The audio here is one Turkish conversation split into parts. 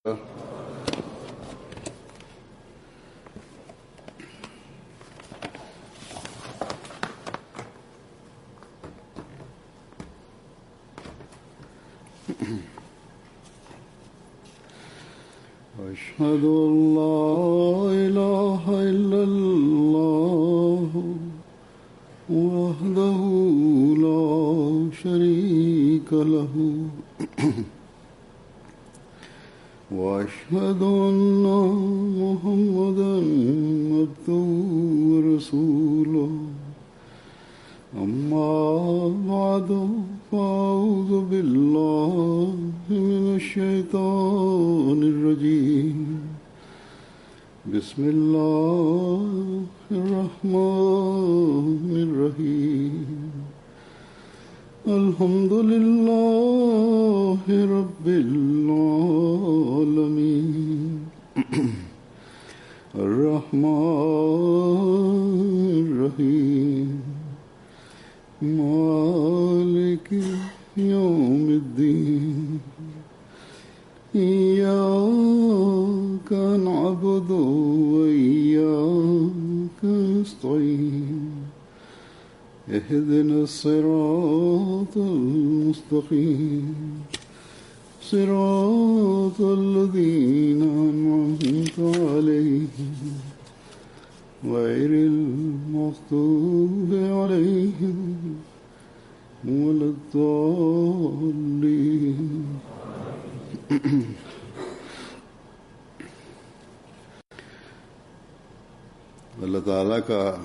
أشهد أن لا إله إلا الله وحده لا شريك له وأشهد أن محمدا عبده ورسوله أما بعد فأعوذ بالله من الشيطان الرجيم بسم الله الرحمن الرحيم الحمد لله رب العالمين الرحمن الرحيم مالك يوم الدين إياك نعبد وإياك نستعين اهدنا الصراط المستقيم صراط الذين أنعمت عليهم غير المغضوب عليهم ولا الضالين Allah Teala ka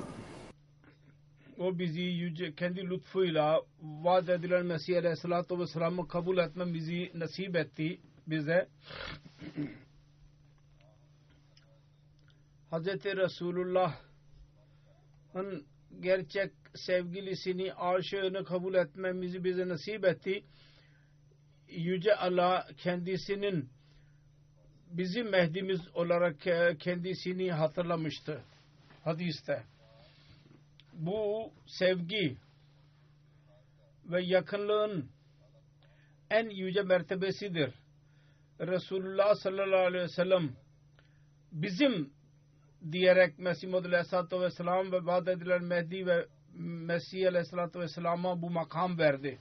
o bizi yüce kendi lütfuyla vaat edilen Mesih Aleyhisselatü Vesselam'ı kabul etmemizi nasip etti bize. Hz. Resulullah'ın gerçek sevgilisini, aşığını kabul etmemizi bize nasip etti. Yüce Allah kendisinin bizim Mehdimiz olarak kendisini hatırlamıştı hadiste. Bu sevgi ve yakınlığın en yüce mertebesidir. Resulullah sallallahu aleyhi ve sellem bizim diyerek Mesih Muhammed Aleyhisselatü Vesselam ve vaat edilen Mehdi ve Mesih Aleyhisselatü Vesselam'a bu makam verdi.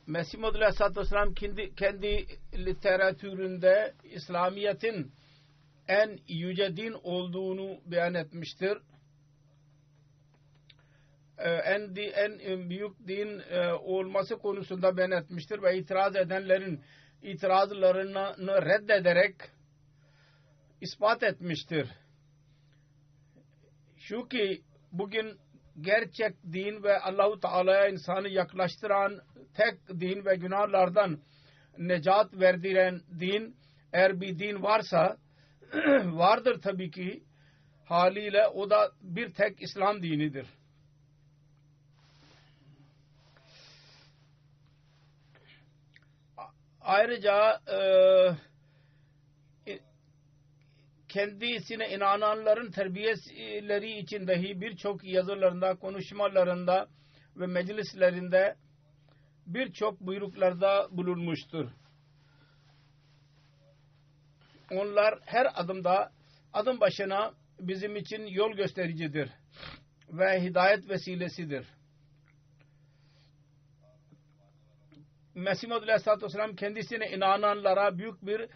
Mesih Muhammed Aleyhisselatü Vesselam kendi literatüründe İslamiyet'in en yüce din olduğunu beyan etmiştir. En büyük din olması konusunda beyan etmiştir ve itiraz edenlerin itirazlarını reddederek ispat etmiştir. Şu ki bugün gerçek din ve Allah-u Teala'ya insanı yaklaştıran tek din ve günahlardan necat verdiren din, eğer bir din varsa vardır tabii ki, haliyle o da bir tek İslam dinidir. Ayrıca kendisine inananların terbiyeleri için dahi birçok yazılarında, konuşmalarında ve meclislerinde birçok buyruklarda bulunmuştur. Onlar her adım başına bizim için yol göstericidir ve hidayet vesilesidir. Mesih Muhammed Aleyhisselatü Vesselam kendisine inananlara büyük bir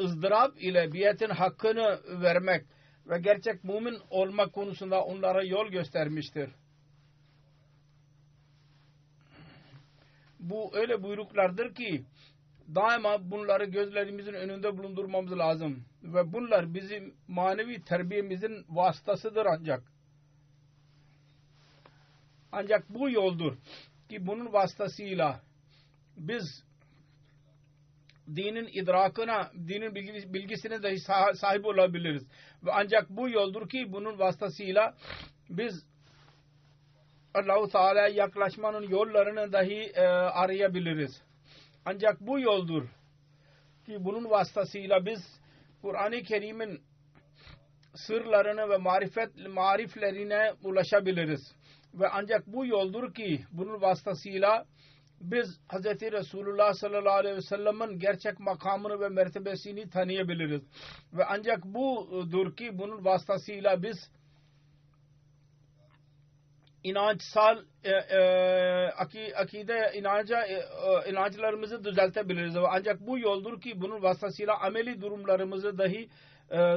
ızdırap ile biyetin hakkını vermek ve gerçek mümin olmak konusunda onlara yol göstermiştir. Bu öyle buyruklardır ki daima bunları gözlerimizin önünde bulundurmamız lazım ve bunlar bizim manevi terbiyemizin vasıtasıdır ancak bu yoldur ki bunun vasıtasıyla biz dinin idrakına, dinin bilgisine dahi sahip olabiliriz. Ve ancak bu yoldur ki bunun vasıtasıyla biz Allah-u Teala'ya yaklaşmanın yollarını dahi arayabiliriz. Ancak bu yoldur ki bunun vasıtasıyla biz Kur'an-ı Kerim'in sırlarını ve mariflerine ulaşabiliriz. ve ancak bu yoldur ki bunun vasıtasıyla biz Hz. Resulullah sallallahu aleyhi ve sellem'in gerçek makamını ve mertebesini tanıyabiliriz. Ve ancak budur ki bunun vasıtasıyla biz inançsal akide inançlarımızı düzeltebiliriz. Ve ancak bu yoldur ki bunun vasıtasıyla ameli durumlarımızı dahi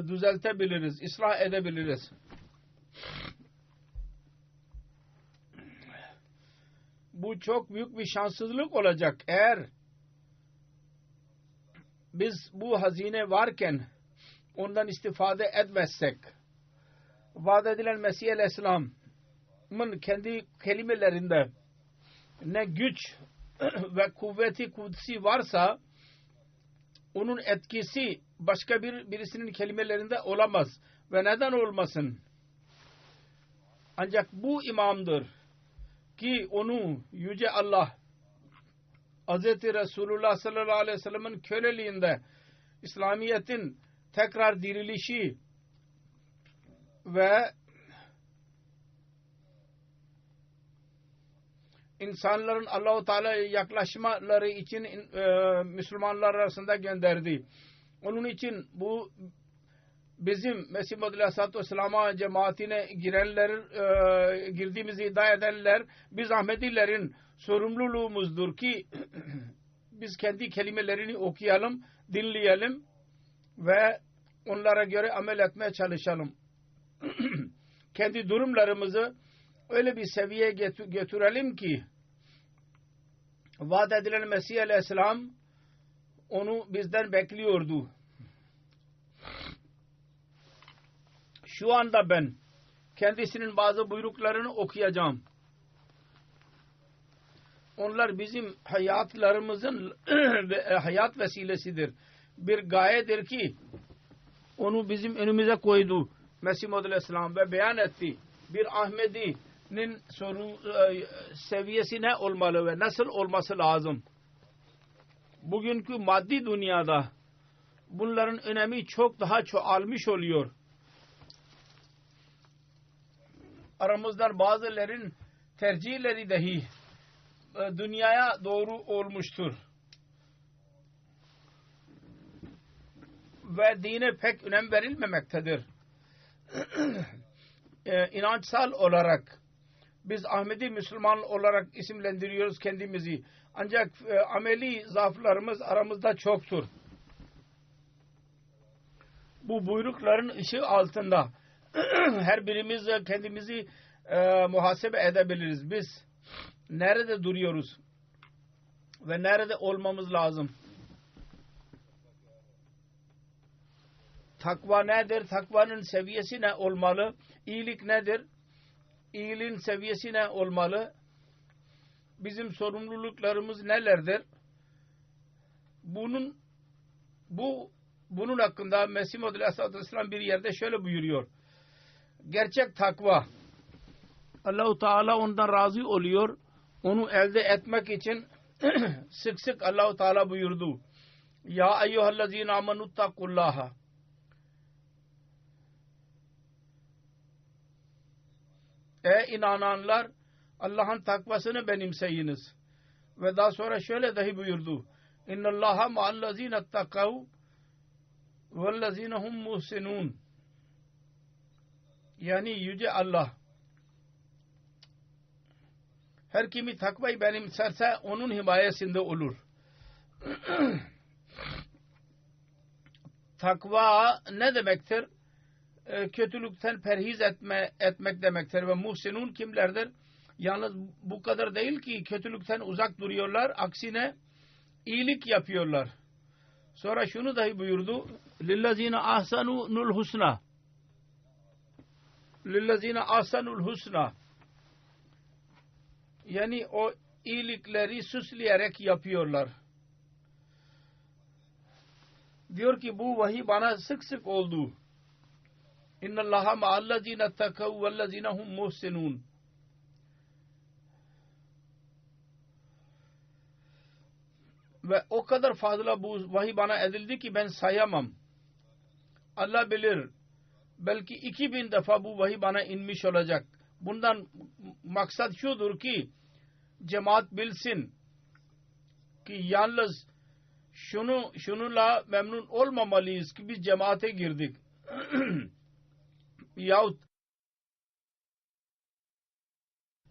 düzeltebiliriz, ıslah edebiliriz. Bu çok büyük bir şanssızlık olacak eğer biz bu hazine varken ondan istifade etmezsek. Vaat edilen Mesih Aleyhisselam'ın kendi kelimelerinde ne güç ve kuvveti kudsi varsa onun etkisi başka birisinin kelimelerinde olamaz. Ve neden olmasın? Ancak bu imamdır ki onu Yüce Allah Hz. Resulullah sallallahu aleyhi ve sellem'in köleliğinde İslamiyet'in tekrar dirilişi ve insanların Allah-u Teala'ya yaklaşmaları için Müslümanlar arasında gönderdi. Onun için bu bizim Mesih Muhammed Aleyhisselatü Vesselam'a cemaatine girdiğimizi iddia edenler biz Ahmedilerin sorumluluğumuzdur ki biz kendi kelimelerini okuyalım, dinleyelim ve onlara göre amel etmeye çalışalım. Kendi durumlarımızı öyle bir seviyeye götürelim ki vaat edilen Mesih Aleyhisselam onu bizden bekliyordu. Şu anda ben kendisinin bazı buyruklarını okuyacağım. Onlar bizim hayatlarımızın hayat vesilesidir. Bir gayedir ki onu bizim önümüze koydu Mesih Muhammed Aleyhisselam ve beyan etti. Bir Ahmedi'nin seviyesi ne olmalı ve nasıl olması lazım? Bugünkü maddi dünyada bunların önemi çok daha çoğalmış oluyor. Aramızdan bazıların tercihleri dahi dünyaya doğru olmuştur. Ve dine pek önem verilmemektedir. İnançsal olarak biz Ahmedi Müslüman olarak isimlendiriyoruz kendimizi. Ancak ameli zaaflarımız aramızda çoktur. Bu buyrukların ışığı altında her birimiz kendimizi muhasebe edebiliriz. Biz nerede duruyoruz ve nerede olmamız lazım? Takva nedir? Takvanın seviyesi ne olmalı? İyilik nedir? İyiliğin seviyesi ne olmalı? Bizim sorumluluklarımız nelerdir? Bunun hakkında Mesih Muhammed Aleyhisselatü Vesselam bir yerde şöyle buyuruyor. Gerçek takva Allah-u Teala ondan razı oluyor. Onu elde etmek için sık sık Allah-u Teala buyurdu. Ya eyyühellezine amenuttakullaha. Ey inananlar Allah'ın takvasını benimseyiniz. Ve daha sonra şöyle dahi buyurdu. İnnallaha ma'allezine ettekav vellezine hum muhsinun. Yani Yüce Allah her kimi takvayı benimserse onun himayesinde olur. Takva ne demektir? Kötülükten perhiz etmek demektir. Ve muhsinun kimlerdir? Yalnız bu kadar değil ki kötülükten uzak duruyorlar. Aksine iyilik yapıyorlar. Sonra şunu dahi buyurdu. Lillezine ahsanul husna. Lillezine ahsanul husna. Yani o iyilikleri süsleyerek yapıyorlar. Diyor ki bu vahiy bana sık sık oldu. İnnallaha ma'allezine ettekav vellezine hum muhsinun. Ve o kadar fazla bu vahiy bana edildi ki ben sayamam. Allah bilir. Belki 2000 defa bu vahiy bana inmiş olacak. Bundan maksat şudur ki cemaat bilsin ki yalnız şununla memnun olmamalıyız ki biz cemaate girdik.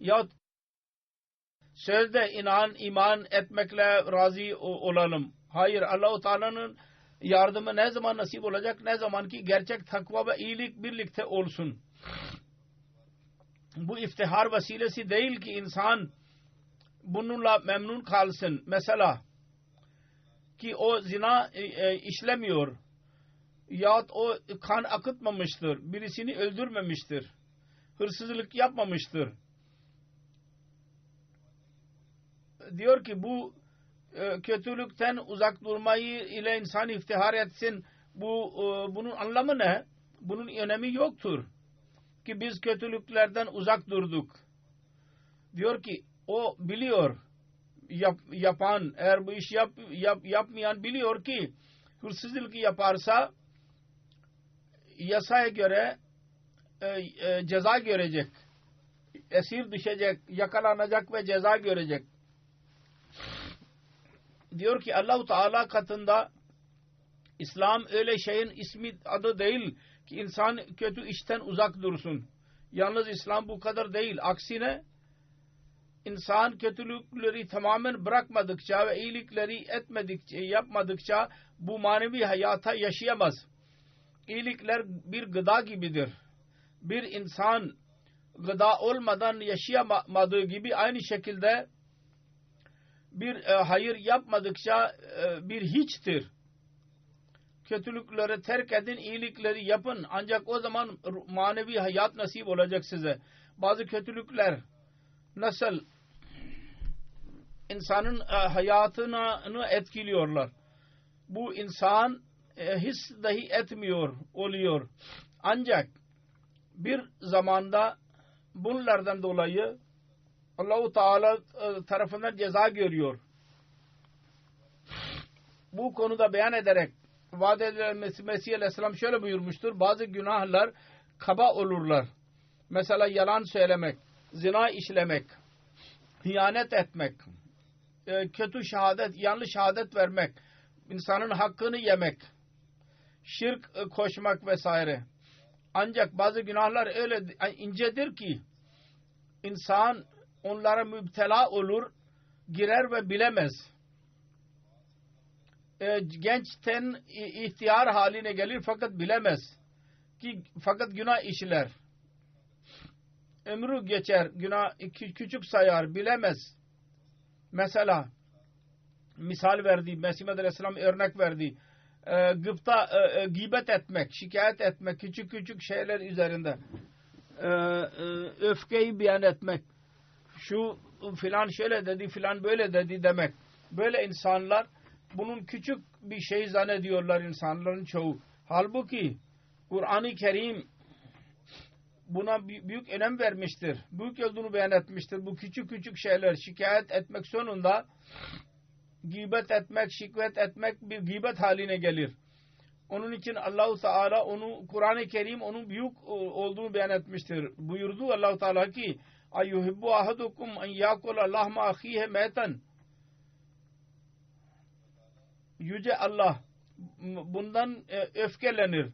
yahut sözde iman etmekle razı olalım. Hayır, Allah-u Teala'nın yardımı ne zaman nasip olacak? Ne zaman ki gerçek takva ve iyilik birlikte olsun. Bu iftihar vesilesi değil ki insan bununla memnun kalsın. Mesela ki o zina işlemiyor yahut o kan akıtmamıştır, birisini öldürmemiştir, hırsızlık yapmamıştır. Diyor ki bu kötülükten uzak durmayı ile insan iftihar etsin. Bunun anlamı ne? Bunun önemi yoktur. Ki biz kötülüklerden uzak durduk. Diyor ki o biliyor, yapan eğer bu iş yapmayan biliyor ki hırsızlık yaparsa yasaya göre ceza görecek. Esir düşecek, yakalanacak ve ceza görecek. Diyor ki Allah-u Teala katında İslam öyle şeyin ismi adı değil ki insan kötü işten uzak dursun. Yalnız İslam bu kadar değil. Aksine insan kötülükleri tamamen bırakmadıkça ve iyilikleri yapmadıkça bu manevi hayata yaşayamaz. İyilikler bir gıda gibidir. Bir insan gıda olmadan yaşayamadığı gibi aynı şekilde bir hayır yapmadıkça bir hiçtir. Kötülükleri terk edin, iyilikleri yapın. Ancak o zaman manevi hayat nasip olacak size. Bazı kötülükler nasıl insanın hayatını etkiliyorlar. Bu insan his dahi etmiyor oluyor. Ancak bir zamanda bunlardan dolayı Allah-u Teala tarafından ceza görüyor. Bu konuda beyan ederek vaad edilen Mesih Aleyhisselam şöyle buyurmuştur. Bazı günahlar kaba olurlar. Mesela yalan söylemek, zina işlemek, hıyanet etmek, kötü şehadet, yanlış şehadet vermek, insanın hakkını yemek, şirk koşmak vesaire. Ancak bazı günahlar öyle incedir ki insan onlara müptela olur, girer ve bilemez. Gençten ihtiyar haline gelir fakat bilemez ki fakat günah işler. Ömrü geçer, günah küçük sayar, bilemez. Mesela misal verdi, Mesih Aleyhisselam örnek verdi. Gıybet etmek, şikayet etmek, küçük şeyler üzerinde öfkeyi beyan etmek, şu filan şöyle dedi, filan böyle dedi demek. Böyle insanlar bunun küçük bir şey zannediyorlar insanların çoğu. Halbuki Kur'an-ı Kerim buna büyük önem vermiştir. Büyük olduğunu beyan etmiştir. Bu küçük şeyler şikayet etmek sonunda gıybet etmek, şikayet etmek bir gıybet haline gelir. Onun için Allah-u Teala onu Kur'an-ı Kerim onun büyük olduğunu beyan etmiştir. Buyurdu Allah-u Teala ki ayyuhibbu ahadukum en yakula lahma ahihe meyten. Yüce Allah bundan öfkelenir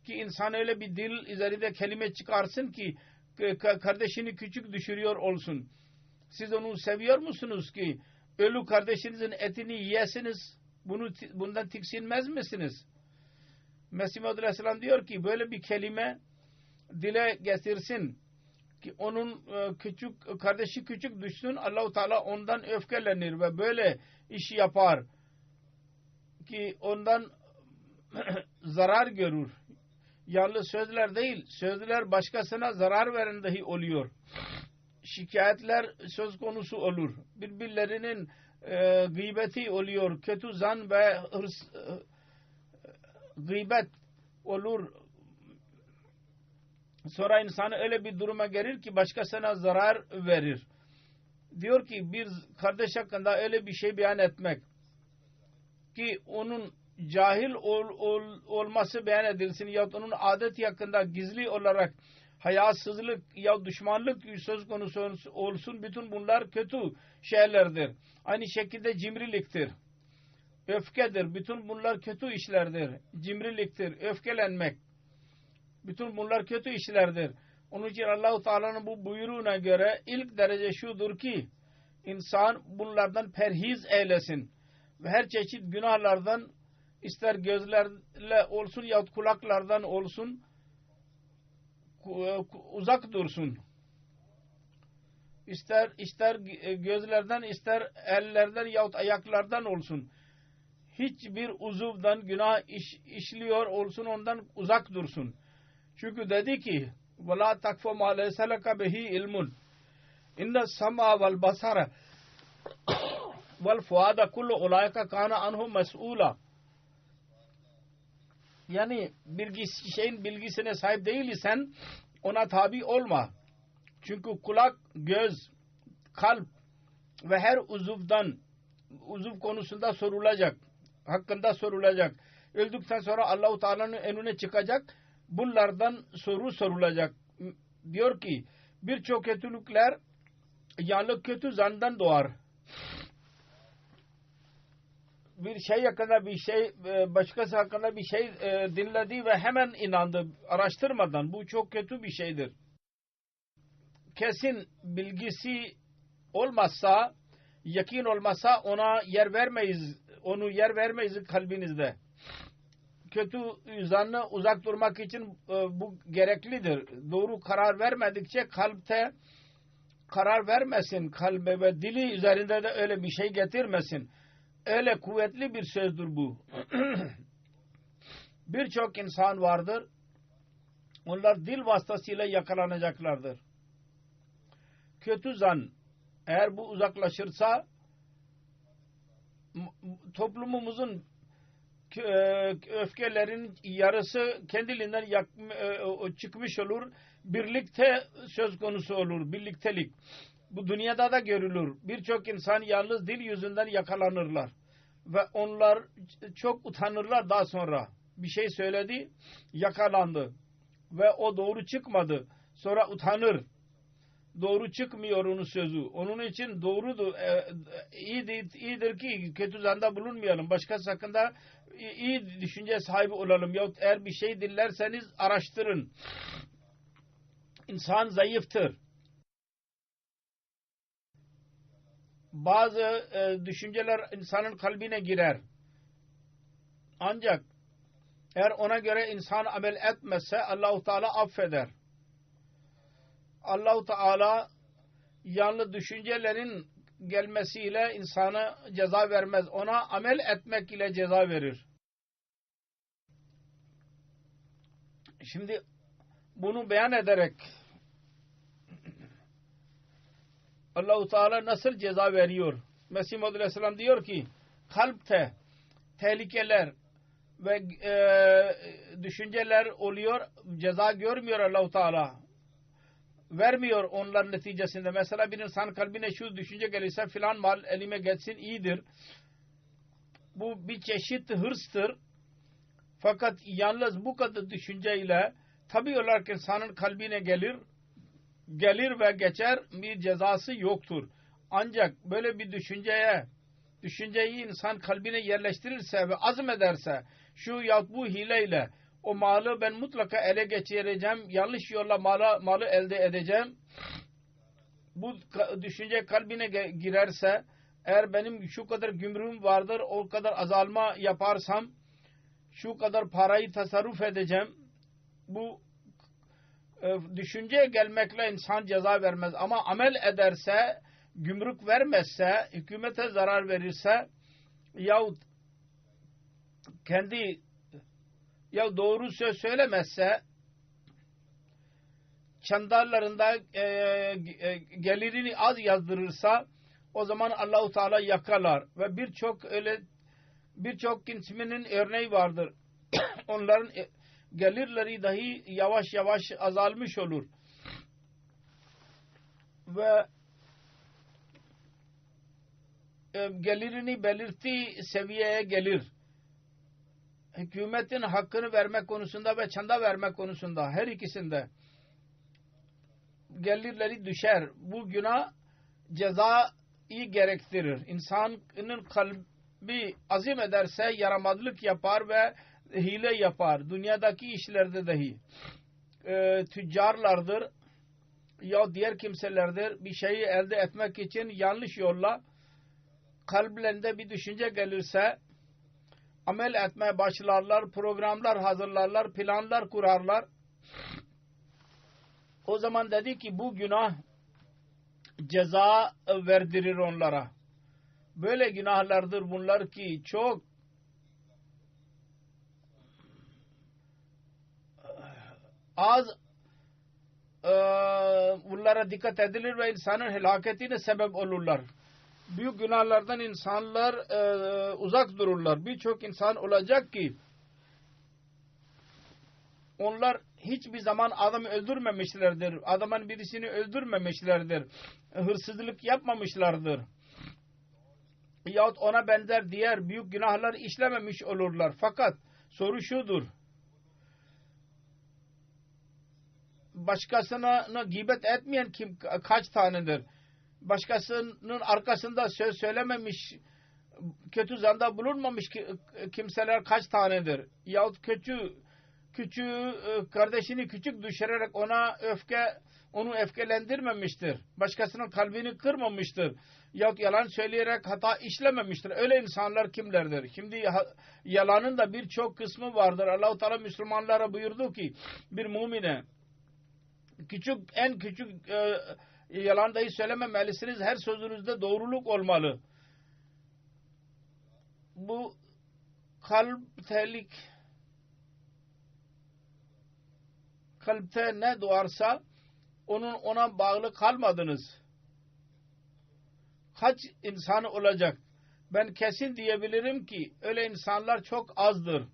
ki insan öyle bir dil üzerinde kelime çıkarsın ki kardeşini küçük düşürüyor olsun. Siz onu seviyor musunuz ki ölü kardeşinizin etini yiyesiniz? Bundan tiksinmez misiniz? Mesih Aleyhisselam diyor ki böyle bir kelime dile getirsin ki onun kardeşi küçük düşsün, Allah-u Teala ondan öfkelenir ve böyle işi yapar ki ondan zarar görür. Yalnız sözler değil, sözler başkasına zarar veren dahi oluyor. Şikayetler söz konusu olur. Birbirlerinin gıybeti oluyor. Kötü zan ve gıybet olur. Sonra insan öyle bir duruma gelir ki başkasına zarar verir. Diyor ki bir kardeş hakkında öyle bir şey beyan etmek ki onun cahil olması beyan edilsin yahut onun adeti hakkında gizli olarak hayasızlık ya düşmanlık söz konusu olsun, bütün bunlar kötü şeylerdir. Aynı şekilde cimriliktir, öfkedir. Bütün bunlar kötü işlerdir. Cimriliktir, öfkelenmek. Bütün bunlar kötü işlerdir. Onun için Allah-u Teala'nın bu buyruğuna göre ilk derece şudur ki insan bunlardan perhiz eylesin. Ve her çeşit günahlardan, ister gözlerle olsun yahut kulaklardan olsun, uzak dursun. İster gözlerden, ister ellerden yahut ayaklardan olsun. Hiçbir uzuvdan günah işliyor olsun, ondan uzak dursun. Çünkü dedi ki وَلَا تَكْفَ مَا لَيْسَ لَكَ بِهِ عِلْمٌ اِنَّ السَّمْعَ وَالْبَصَرَ وَالْفُؤَادَ كُلُّ اُولَٰئِكَ كَانَ عَنْهُ مَسْئُولًا. Yani şeyin bilgisine sahip değil isen ona tabi olma. Çünkü kulak, göz, kalp ve her uzuv konusunda sorulacak. Hakkında sorulacak. Öldükten sonra Allah-u Teala'nın önüne çıkacak. Bunlardan sorulacak. Diyor ki birçok kötülükler yalnız kötü zandan doğar. Bir şey hakkında başkası hakkında bir şey dinledi ve hemen inandı araştırmadan. Bu çok kötü bir şeydir. Kesin bilgisi olmazsa, yakin olmazsa ona yer vermeyiz. Onu yer vermeyiz kalbinizde. Kötü zanna uzak durmak için bu gereklidir. Doğru karar vermedikçe kalpte karar vermesin. Kalbe ve dili üzerinde de öyle bir şey getirmesin. Öyle kuvvetli bir sözdür bu. Birçok insan vardır. Onlar dil vasıtasıyla yakalanacaklardır. Kötü zan eğer bu uzaklaşırsa toplumumuzun öfkelerin yarısı kendiliğinden çıkmış olur. Birlikte söz konusu olur. Birliktelik. Bu dünyada da görülür. Birçok insan yalnız dil yüzünden yakalanırlar. Ve onlar çok utanırlar daha sonra. Bir şey söyledi, yakalandı. Ve o doğru çıkmadı. Sonra utanır. Doğru çıkmıyor onun sözü. Onun için doğrudur. İyidir ki kötü zanda bulunmayalım. Başkası hakkında iyi düşünce sahibi olalım. Yahut eğer bir şey dinlerseniz araştırın. İnsan zayıftır. Bazı düşünceler insanın kalbine girer. Ancak eğer ona göre insan amel etmezse Allah-u Teala affeder. Allah-u Teala yanlış düşüncelerin gelmesiyle insana ceza vermez. Ona amel etmek ile ceza verir. Şimdi bunu beyan ederek Allah-u Teala nasıl ceza veriyor? Mesih Muhammed Aleyhisselam diyor ki kalpte tehlikeler ve düşünceler oluyor. Ceza görmüyor Allah-u Teala. Vermiyor onlar neticesinde. Mesela bir insan kalbine şu düşünce gelirse filan mal elime geçsin iyidir. Bu bir çeşit hırstır. Fakat yalnız bu kadar düşünceyle tabi olarak insanın kalbine gelir ve geçer, bir cezası yoktur. Ancak böyle bir düşünceyi insan kalbine yerleştirirse ve azmederse şu ya bu hileyle o malı ben mutlaka ele geçireceğim, yanlış yolla malı elde edeceğim. Bu düşünce kalbine girerse eğer benim şu kadar gümrüğüm vardır, o kadar azalma yaparsam şu kadar parayı tasarruf edeceğim. Bu düşünceye gelmekle insan ceza vermez. Ama amel ederse, gümrük vermezse, hükümete zarar verirse yahut doğru söz söylemezse çandarlarında gelirini az yazdırırsa o zaman Allah-u Teala yakalar ve birçok kimsenin örneği vardır. Onların gelirleri dahi yavaş yavaş azalmış olur. Ve gelirini belirttiği seviyeye gelir. Hükümetin hakkını vermek konusunda ve çanda vermek konusunda her ikisinde gelirleri düşer. Bu günah cezayı gerektirir. İnsanın kalbi azim ederse yaramazlık yapar ve hile yapar. Dünyadaki işlerde dahi tüccarlardır ya diğer kimselerdir. Bir şeyi elde etmek için yanlış yolla kalplerinde bir düşünce gelirse amel etmeye başlarlar, programlar hazırlarlar, planlar kurarlar. O zaman dedi ki bu günah ceza verdirir onlara. Böyle günahlardır bunlar ki çok az bunlara dikkat edilir ve insanın helaketine sebep olurlar. Büyük günahlardan insanlar uzak dururlar. Birçok insan olacak ki onlar hiçbir zaman adamı öldürmemişlerdir. Adamın birisini öldürmemişlerdir. Hırsızlık yapmamışlardır. Yahut ona benzer diğer büyük günahlar işlememiş olurlar. Fakat soru şudur. Başkasına gıybet etmeyen kim kaç tanedir? Başkasının arkasında söz söylememiş, kötü zanda bulunmamış kimseler kaç tanedir? Yahut küçüğü kardeşini küçük düşürerek onu öfkelendirmemiştir. Başkasının kalbini kırmamıştır. Yahut yalan söyleyerek hata işlememiştir. Öyle insanlar kimlerdir? Şimdi yalanın da birçok kısmı vardır. Allah-u Teala Müslümanlara buyurdu ki bir mümine en küçük yalan dahi söylememelisiniz. Her sözünüzde doğruluk olmalı. Bu kalpte ne doğarsa ona bağlı kalmadınız. Kaç insan olacak? Ben kesin diyebilirim ki öyle insanlar çok azdır.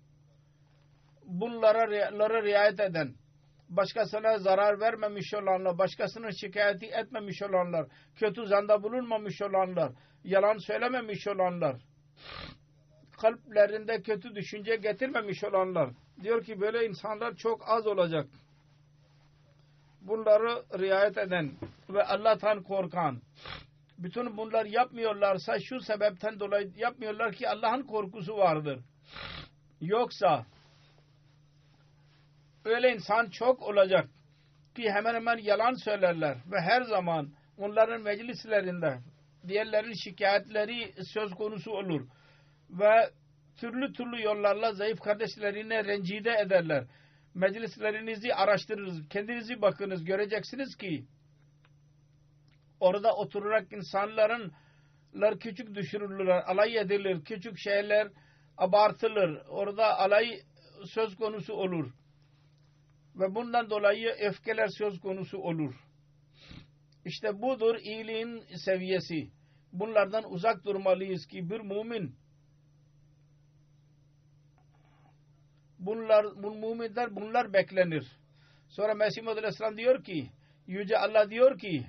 Bunlara riayet eden, başkasına zarar vermemiş olanlar, başkasının şikayeti etmemiş olanlar, kötü zanda bulunmamış olanlar, yalan söylememiş olanlar, kalplerinde kötü düşünce getirmemiş olanlar. Diyor ki böyle insanlar çok az olacak. Bunları riayet eden ve Allah'tan korkan. Bütün bunlar yapmıyorlarsa şu sebepten dolayı yapmıyorlar ki Allah'ın korkusu vardır. Yoksa öyle insan çok olacak ki hemen hemen yalan söylerler ve her zaman onların meclislerinde diğerlerin şikayetleri söz konusu olur ve türlü yollarla zayıf kardeşlerine rencide ederler. Meclislerinizi araştırırız, kendinizi bakınız, göreceksiniz ki orada oturarak insanlar küçük düşürülürler, alay edilir, küçük şeyler abartılır, orada alay söz konusu olur. Ve bundan dolayı öfkeler söz konusu olur. İşte budur iyiliğin seviyesi. Bunlardan uzak durmalıyız ki bir mümin bunlar beklenir. Sonra Mesih Muhammed Aleyhisselam diyor ki Yüce Allah diyor ki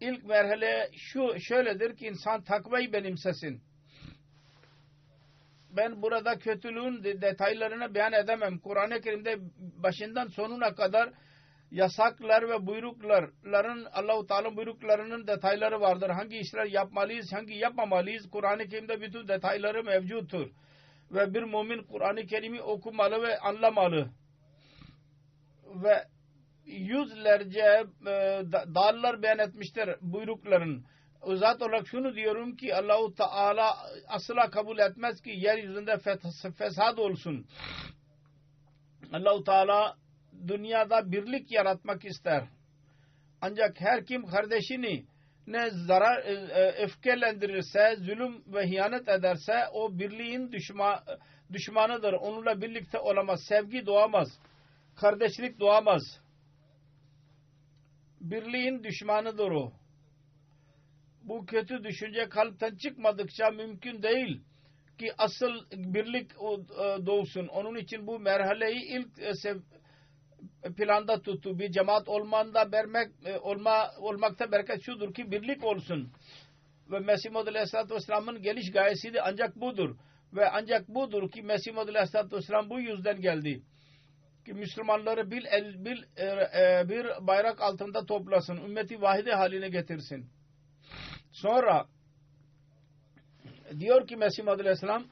ilk merhale şöyledir ki insan takvayı benimsesin. Ben burada kötülüğün detaylarını beyan edemem. Kur'an-ı Kerim'de başından sonuna kadar yasaklar ve buyrukların Allah-u Teala buyruklarının detayları vardır. Hangi işler yapmalıyız, hangi yapmamalıyız? Kur'an-ı Kerim'de bütün detayları mevcuttur. Ve bir mümin Kur'an-ı Kerim'i okumalı ve anlamalı. Ve yüzlerce dallar beyan etmiştir buyrukların. Zat olarak şunu diyorum ki Allah-u Teala asla kabul etmez ki yeryüzünde fesat olsun. Allah-u Teala dünyada birlik yaratmak ister. Ancak her kim kardeşini ne zarar öfkelendirirse, zulüm ve hıyanet ederse o birliğin düşmanıdır. Onunla birlikte olamaz. Sevgi doğamaz. Kardeşlik doğamaz. Birliğin düşmanıdır o. Bu kötü düşünce kalpten çıkmadıkça mümkün değil ki asıl birlik doğsun. Onun için bu merhaleyi ilk planda tuttu. Bir cemaat olmakta bereket şudur ki birlik olsun. Ve Mesih Muhammed Aleyhisselatü Vesselam'ın geliş gayesi de ancak budur. Ve ancak budur ki Mesih Muhammed Aleyhisselatü Vesselam bu yüzden geldi. ki Müslümanları bir bayrak altında toplasın. Ümmeti vahide haline getirsin. Sonra diyor ki Mesih Muhammed Aleyhisselam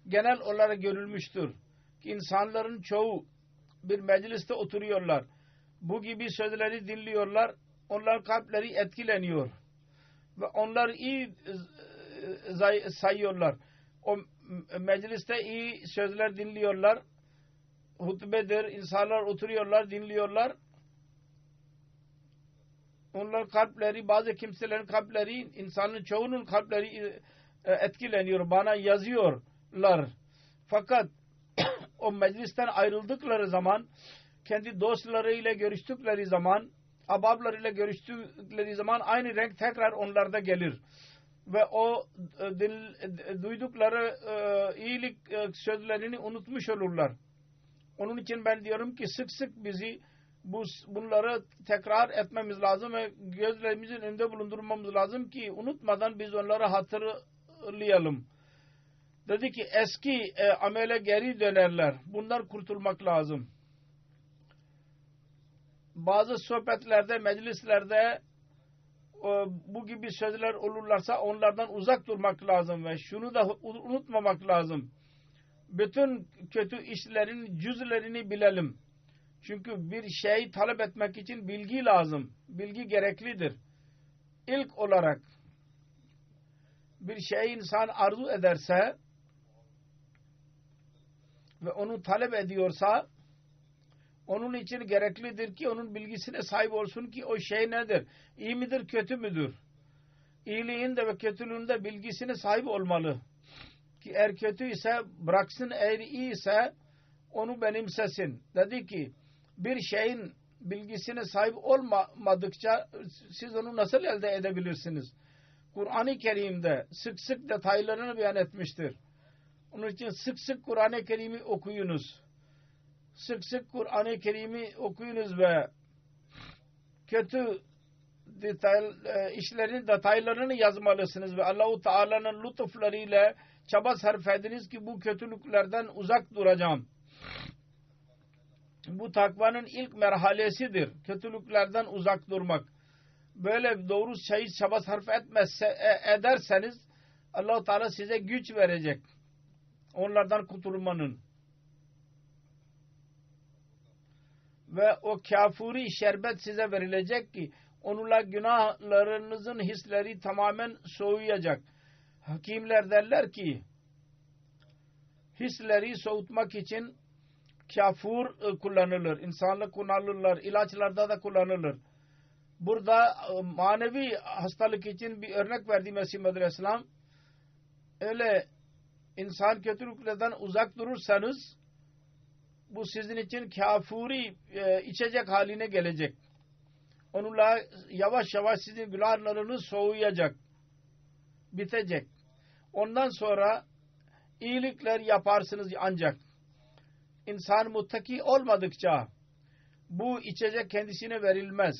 genel olarak görülmüştür ki insanların çoğu bir mecliste oturuyorlar. Bu gibi sözleri dinliyorlar. Onların kalpleri etkileniyor. Ve onlar iyi sayıyorlar. O mecliste iyi sözler dinliyorlar. Hutbedir. İnsanlar oturuyorlar, dinliyorlar. Onların kalpleri, bazı kimselerin kalpleri, insanın çoğunun kalpleri etkileniyor. Bana yazıyorlar. Fakat o meclisten ayrıldıkları zaman, kendi dostlarıyla görüştükleri zaman, ahbaplarıyla görüştükleri zaman aynı renk tekrar onlarda gelir. Ve o duydukları iyilik sözlerini unutmuş olurlar. Onun için ben diyorum ki sık sık bizi bunları tekrar etmemiz lazım ve gözlerimizin önünde bulundurmamız lazım ki unutmadan biz onları hatırlayalım. Dedi ki eski amele geri dönerler. Bundan kurtulmak lazım. Bazı sohbetlerde, meclislerde bu gibi sözler olurlarsa onlardan uzak durmak lazım ve şunu da unutmamak lazım. Bütün kötü işlerin cüzlerini bilelim. Çünkü bir şey talep etmek için bilgi lazım. Bilgi gereklidir. İlk olarak bir şey insan arzu ederse ve onu talep ediyorsa onun için gereklidir ki onun bilgisine sahip olsun ki o şey nedir? İyi midir, kötü müdür? İyiliğinde ve kötülüğünde bilgisine sahip olmalı. Ki eğer kötü ise bıraksın, eğer iyi ise onu benimsesin. Dedi ki bir şeyin bilgisine sahip olmadıkça siz onu nasıl elde edebilirsiniz? Kur'an-ı Kerim'de sık sık detaylarını beyan etmiştir. Onun için sık sık Kur'an-ı Kerim'i okuyunuz. Sık sık Kur'an-ı Kerim'i okuyunuz ve kötü işlerin detaylarını yazmalısınız ve Allah-u Teala'nın lütuflarıyla çaba sarf ediniz ki bu kötülüklerden uzak duracağım. Bu takvanın ilk merhalesidir. Kötülüklerden uzak durmak. Böyle doğru çaba sarf ederseniz Allah-u Teala size güç verecek. Onlardan kurtulmanın. Ve o kafuri şerbet size verilecek ki onunla günahlarınızın hisleri tamamen soğuyacak. Hakimler derler ki hisleri soğutmak için kafur kullanılır. İnsanlık kullanılır. İlaçlarda da kullanılır. Burada manevi hastalık için bir örnek verdi Mesih Muhammed Aleyhisselam. Öyle insan kötülüklerden uzak durursanız bu sizin için kafuri içecek haline gelecek. Onunla yavaş yavaş sizin günahlarınız soğuyacak. Bitecek. Ondan sonra iyilikler yaparsınız ancak. İnsan muttaki olmadıkça bu içecek kendisine verilmez.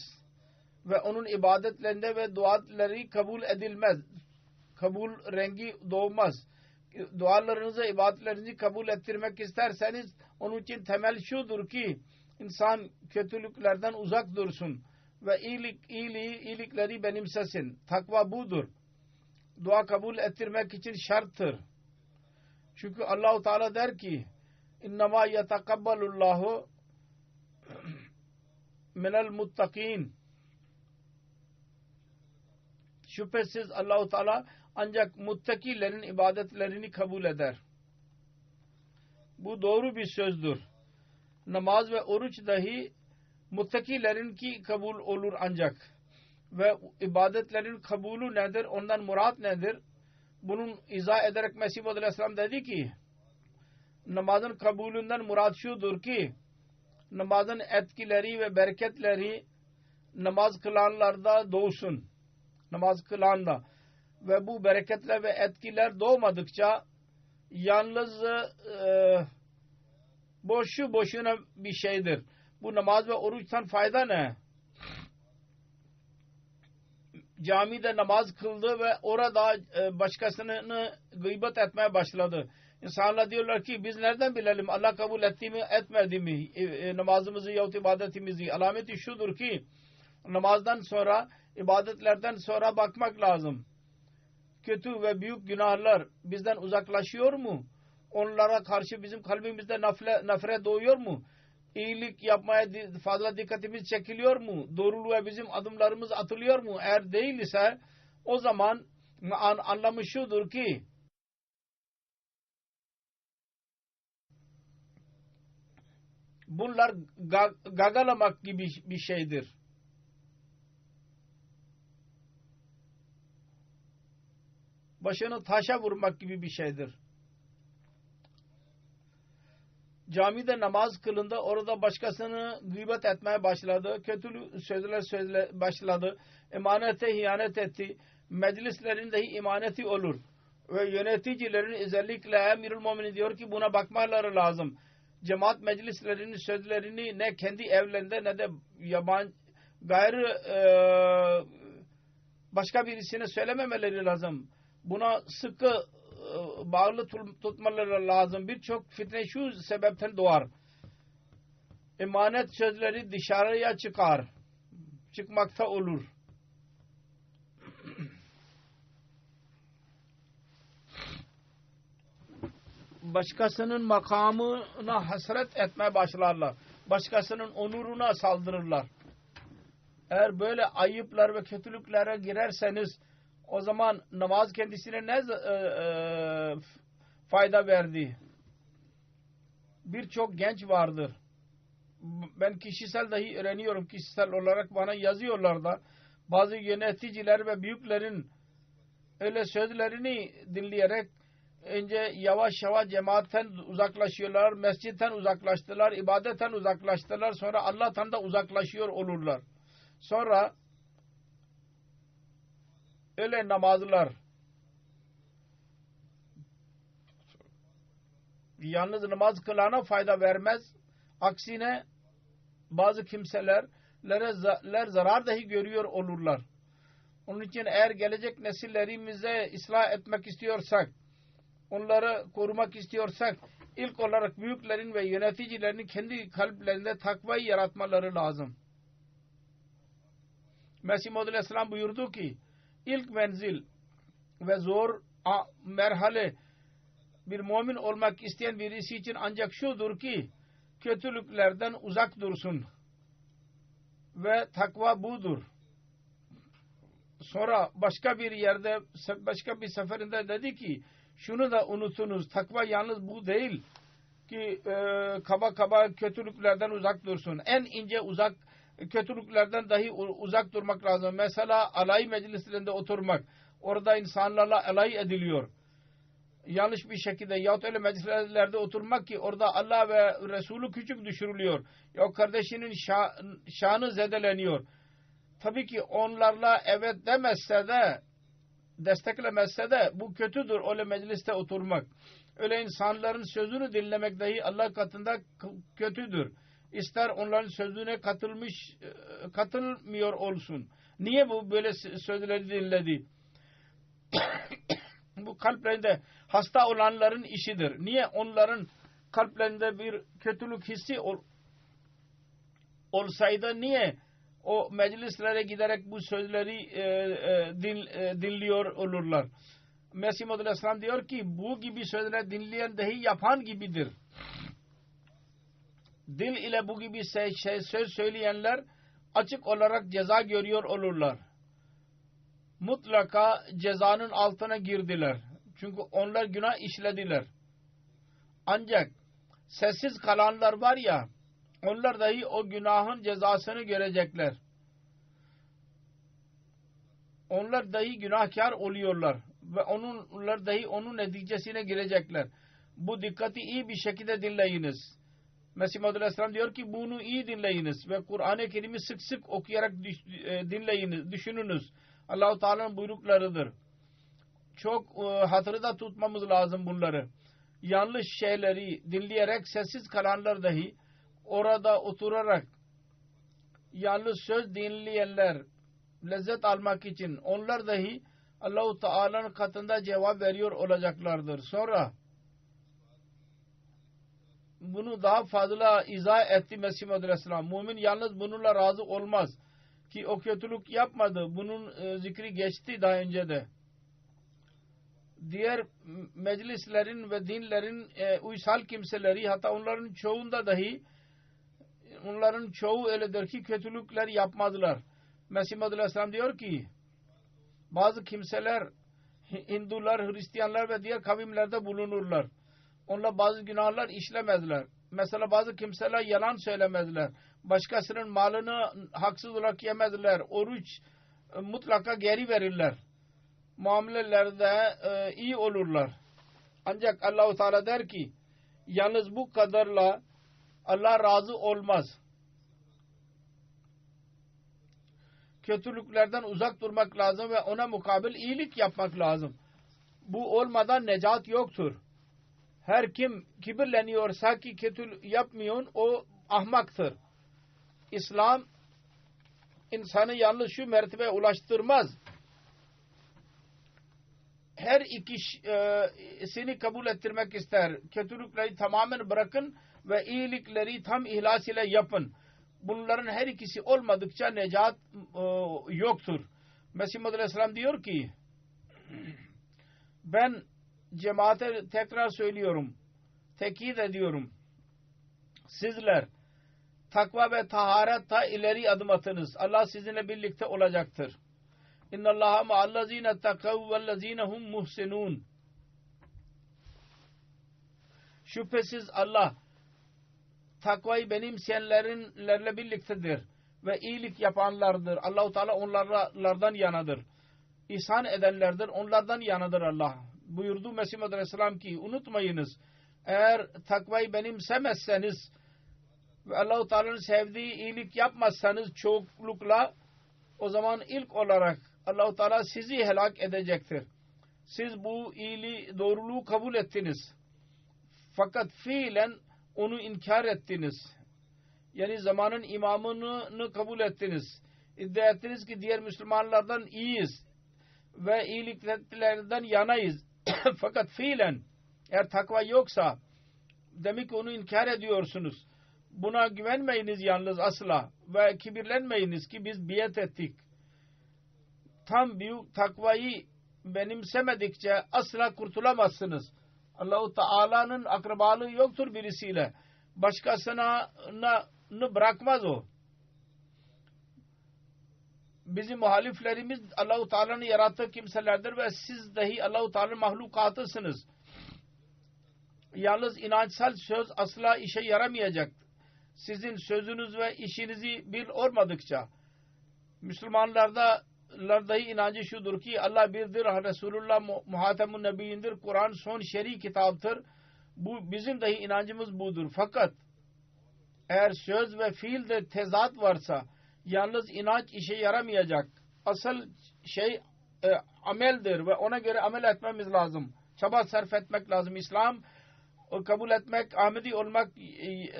Ve onun ibadetlerinde ve duaları kabul edilmez. Kabul rengi doğmaz. Dualarınızı, ibadetlerinizi kabul ettirmek isterseniz onun için temel şudur ki insan kötülüklerden uzak dursun ve iyilikleri benimsesin. Takva budur. Dua kabul ettirmek için şarttır. Çünkü Allah-u Teala der ki İnnemâ yetekabbalullahu minel muttakin. Şüphesiz Allah-u Teala ancak muttakilerin ibadetlerini kabul eder. Bu doğru bir sözdür. Namaz ve oruç dahi muttakilerin ki kabul olur ancak. Ve ibadetlerin kabulü nedir? Ondan murat nedir? Bunun izah ederek Mesih Aleyhisselam dedi ki namazın kabulünden murat şudur ki namazın etkileri ve bereketleri namaz kılanlarda doğsun. Namaz kılanda. Ve bu bereketler ve etkiler doğmadıkça yalnız boşu boşuna bir şeydir. Bu namaz ve oruçtan fayda ne? camide namaz kıldı ve orada başkasını gıybet etmeye başladı. İnsanlar diyorlar ki biz nereden bilelim Allah kabul etti mi etmedi mi namazımızı yahut ibadetimizi. Alameti şudur ki namazdan sonra ibadetlerden sonra bakmak lazım. Kötü ve büyük günahlar bizden uzaklaşıyor mu? Onlara karşı bizim kalbimizde nefret doğuyor mu? İyilik yapmaya fazla dikkatimiz çekiliyor mu? Doğruluğa bizim adımlarımız atılıyor mu? Eğer değil ise o zaman anlamı şudur ki bunlar gagalamak gibi bir şeydir. Başını taşa vurmak gibi bir şeydir. Camide namaz kılındı. Orada başkasını gıybet etmeye başladı. Kötü sözler başladı. Emanete ihanet etti. Meclislerin dahi imaneti olur. Ve yöneticilerin özellikle Emirül Müminin diyor ki buna bakmaları lazım. Cemaat meclislerinin sözlerini ne kendi evlerinde ne de yabancı başka birisine söylememeleri lazım. Buna sıkı bağlı tutmaları lazım. Birçok fitne şu sebepten doğar. Emanet sözleri dışarıya çıkmakta olur. Başkasının makamına hasret etmeye başlarlar. Başkasının onuruna saldırırlar. Eğer böyle ayıplar ve kötülüklere girerseniz o zaman namaz kendisine ne fayda verdi? Birçok genç vardır. Ben kişisel dahi öğreniyorum. Kişisel olarak bana yazıyorlar da bazı yöneticiler ve büyüklerin öyle sözlerini dinleyerek önce yavaş yavaş cemaatten uzaklaşıyorlar. Mescitten uzaklaştılar. İbadetten uzaklaştılar. Sonra Allah'tan da uzaklaşıyor olurlar. Sonra öyle namazlar yalnız namaz kılana fayda vermez. Aksine bazı kimseler zarar dahi görüyor olurlar. Onun için eğer gelecek nesillerimize ıslah etmek istiyorsak, onları korumak istiyorsak ilk olarak büyüklerin ve yöneticilerin kendi kalplerinde takvayı yaratmaları lazım. Mesih Maud Aleyhisselam buyurdu ki ilk menzil ve zor merhale bir mümin olmak isteyen birisi için ancak şudur ki kötülüklerden uzak dursun ve takva budur. Sonra başka bir yerde başka bir seferinde dedi ki şunu da unutunuz, takva yalnız bu değil ki kaba kötülüklerden uzak dursun. En ince kötülüklerden dahi uzak durmak lazım. Mesela alay meclislerinde oturmak. Orada insanlarla alay ediliyor. Yanlış bir şekilde yahut öyle meclislerde oturmak ki orada Allah ve Resulü küçük düşürülüyor. Ya kardeşinin şanı zedeleniyor. Tabii ki onlarla evet demezse de desteklemezse de bu kötüdür öyle mecliste oturmak. Öyle insanların sözünü dinlemek dahi Allah katında kötüdür. İster onların sözüne katılmıyor olsun. Niye bu böyle sözleri dinledi? Bu kalplerinde hasta olanların işidir. Niye onların kalplerinde bir kötülük hissi olsaydı niye o meclislere giderek bu sözleri dinliyor olurlar? Mesih Maud Aleyhisselam diyor ki bu gibi sözleri dinleyen dahi yapan gibidir. Dil ile bu gibi söz söyleyenler açık olarak ceza görüyor olurlar. Mutlaka cezanın altına girdiler. Çünkü onlar günah işlediler. Ancak sessiz kalanlar var ya, onlar dahi o günahın cezasını görecekler. Onlar dahi günahkar oluyorlar ve onlar dahi onun neticesine girecekler. Bu dikkati iyi bir şekilde dinleyiniz. Mesih Maud Aleyhisselam diyor ki bunu iyi dinleyiniz ve Kur'an-ı Kerim'i sık sık okuyarak dinleyiniz, düşününüz. Allah-u Teala'nın buyruklarıdır. Çok hatırda tutmamız lazım bunları. Yanlış şeyleri dinleyerek sessiz kalanlar dahi orada oturarak yalnız söz dinleyenler lezzet almak için onlar dahi Allah-u Teala'nın katında cevap veriyor olacaklardır. Sonra bunu daha fazla izah etti Mesih Muhammed Aleyhisselam. Mümin yalnız bununla razı olmaz ki o kötülük yapmadı. Bunun zikri geçti daha önce de. Diğer meclislerin ve dinlerin uysal kimseleri, hatta onların çoğunda dahi onların çoğu öyledir ki kötülükler yapmadılar. Mesih Muhammed Aleyhisselam diyor ki bazı kimseler Hindular, Hristiyanlar ve diğer kavimlerde bulunurlar. Onlar bazı günahlar işlemezler. Mesela bazı kimseler yalan söylemezler. Başkasının malını haksız olarak yemezler. Oruç mutlaka geri verirler. Muamelelerde iyi olurlar. Ancak Allah-u Teala der ki yalnız bu kadarla Allah razı olmaz. Kötülüklerden uzak durmak lazım ve ona mukabil iyilik yapmak lazım. Bu olmadan necat yoktur. Her kim kibirleniyorsa ki kötülük yapmıyor, o ahmaktır. İslam insanı yalnız şu mertebeye ulaştırmaz. Her ikisini kabul ettirmek ister. Kötülükleri tamamen bırakın ve iyilikleri tam ihlas ile yapın. Bunların her ikisi olmadıkça necat yoktur. Mesih Muhammed Aleyhisselam diyor ki ben cemaate tekrar söylüyorum, tekit ediyorum. Sizler takva ve taharetta ileri adım atınız. Allah sizinle birlikte olacaktır. İnnallaha ma'allazine takav vellezine hum muhsinun. Şüphesiz Allah takvayı benimseyenlerle birliktedir ve iyilik yapanlardır. Allah-u Teala onlardan yanadır. İhsan edenlerdir, onlardan yanadır Allah. Buyurdu Mesih Muhammed Aleyhisselam ki unutmayınız, eğer takvayı benimsemezseniz ve Allah-u Teala'nın sevdiği iyilik yapmazsanız çoklukla, o zaman ilk olarak Allah-u Teala sizi helak edecektir. Siz bu iyiliği, doğruluğu kabul ettiniz. Fakat fiilen onu inkar ettiniz. Yani zamanın imamını kabul ettiniz. İddia ettiniz ki diğer Müslümanlardan iyiyiz ve iyiliklerden yanayız. Fakat fiilen eğer takva yoksa demek ki onu inkar ediyorsunuz. Buna güvenmeyiniz yalnız asla ve kibirlenmeyiniz ki biz biat ettik. Tam büyük takvayı benimsemedikçe asla kurtulamazsınız. Allah-u Teala'nın akrabalığı yoktur birisiyle. Başkasına bırakmaz o. Bizim muhaliflerimiz Allah-u Teala'nın yarattığı kimselerdir ve siz dahi Allah-u Teala'nın mahlukatısınız. Yalnız inançsal söz asla işe yaramayacak. Sizin sözünüz ve işinizi bir olmadıkça. Müslümanlarda dahi inancı şudur ki Allah birdir, Resulullah Muhatemun Nebiyindir, Kur'an son şer'i kitaptır. Bu bizim dahi inancımız budur. Fakat eğer söz ve fiilde tezat varsa yalnız inanç işe yaramayacak. Asıl şey ameldir ve ona göre amel etmemiz lazım. Çaba sarf etmek lazım. İslam kabul etmek, Ahmedi olmak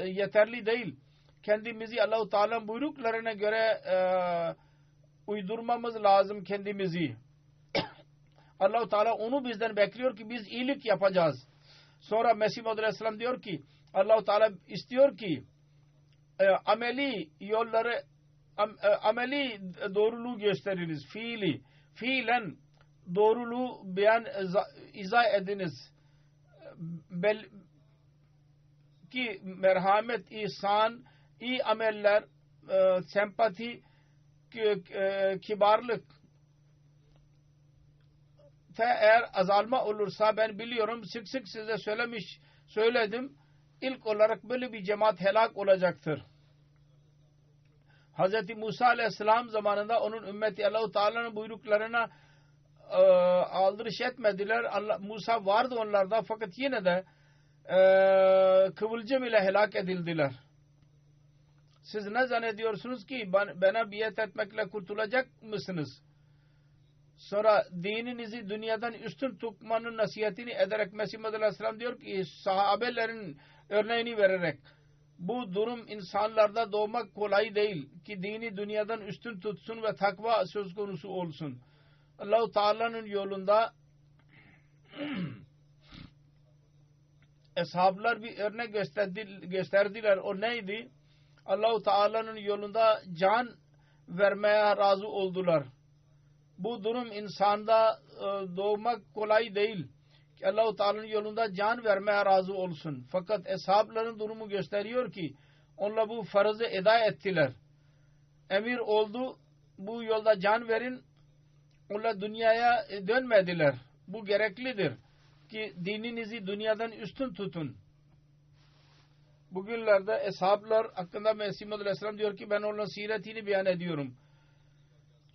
yeterli değil. Kendimizi Allah-u Teala'nın buyruklarına göre uydurmamız lazım kendimizi. Allah-u Teala onu bizden bekliyor ki biz iyilik yapacağız. Sonra Mesih Muhammed Aleyhisselam diyor ki Allah-u Teala istiyor ki ameli yolları ameli doğruluğu gösteriniz. Fiilen doğruluğu izah ediniz. Ki merhamet, ihsan, iyi ameller, sempati, kibarlık eğer azalma olursa ben biliyorum sık sık size söyledim. İlk olarak böyle bir cemaat helak olacaktır. Hz. Musa Aleyhisselam zamanında onun ümmeti Allah-u Teala'nın buyruklarına aldırış etmediler. Musa vardı onlarda fakat yine de kıvılcım ile helak edildiler. Siz ne zannediyorsunuz ki bana biat etmekle kurtulacak mısınız? Sonra dininizi dünyadan üstün tutmanın nasihatini ederek Mesih Muhammed Aleyhisselam diyor ki sahabelerin örneğini vererek Bu durum insanlarda doğmak kolay değil ki dini dünyadan üstün tutsun ve takva söz konusu olsun. Allah-u Teala'nın yolunda Eshablar bir örnek gösterdiler. O neydi? Allah-u Teala'nın yolunda can vermeye razı oldular. Bu durum insanda doğmak kolay değil. Allah-u Teala'nın yolunda can vermeye razı olsun. Fakat eshabların durumu gösteriyor ki onlar bu farzı eda ettiler. Emir oldu, bu yolda can verin. Onlar dünyaya dönmediler. Bu gereklidir ki dininizi dünyadan üstün tutun. Bugünlerde eshablar hakkında Mesih Muhammed Aleyhisselam diyor ki ben onların siretini beyan ediyorum.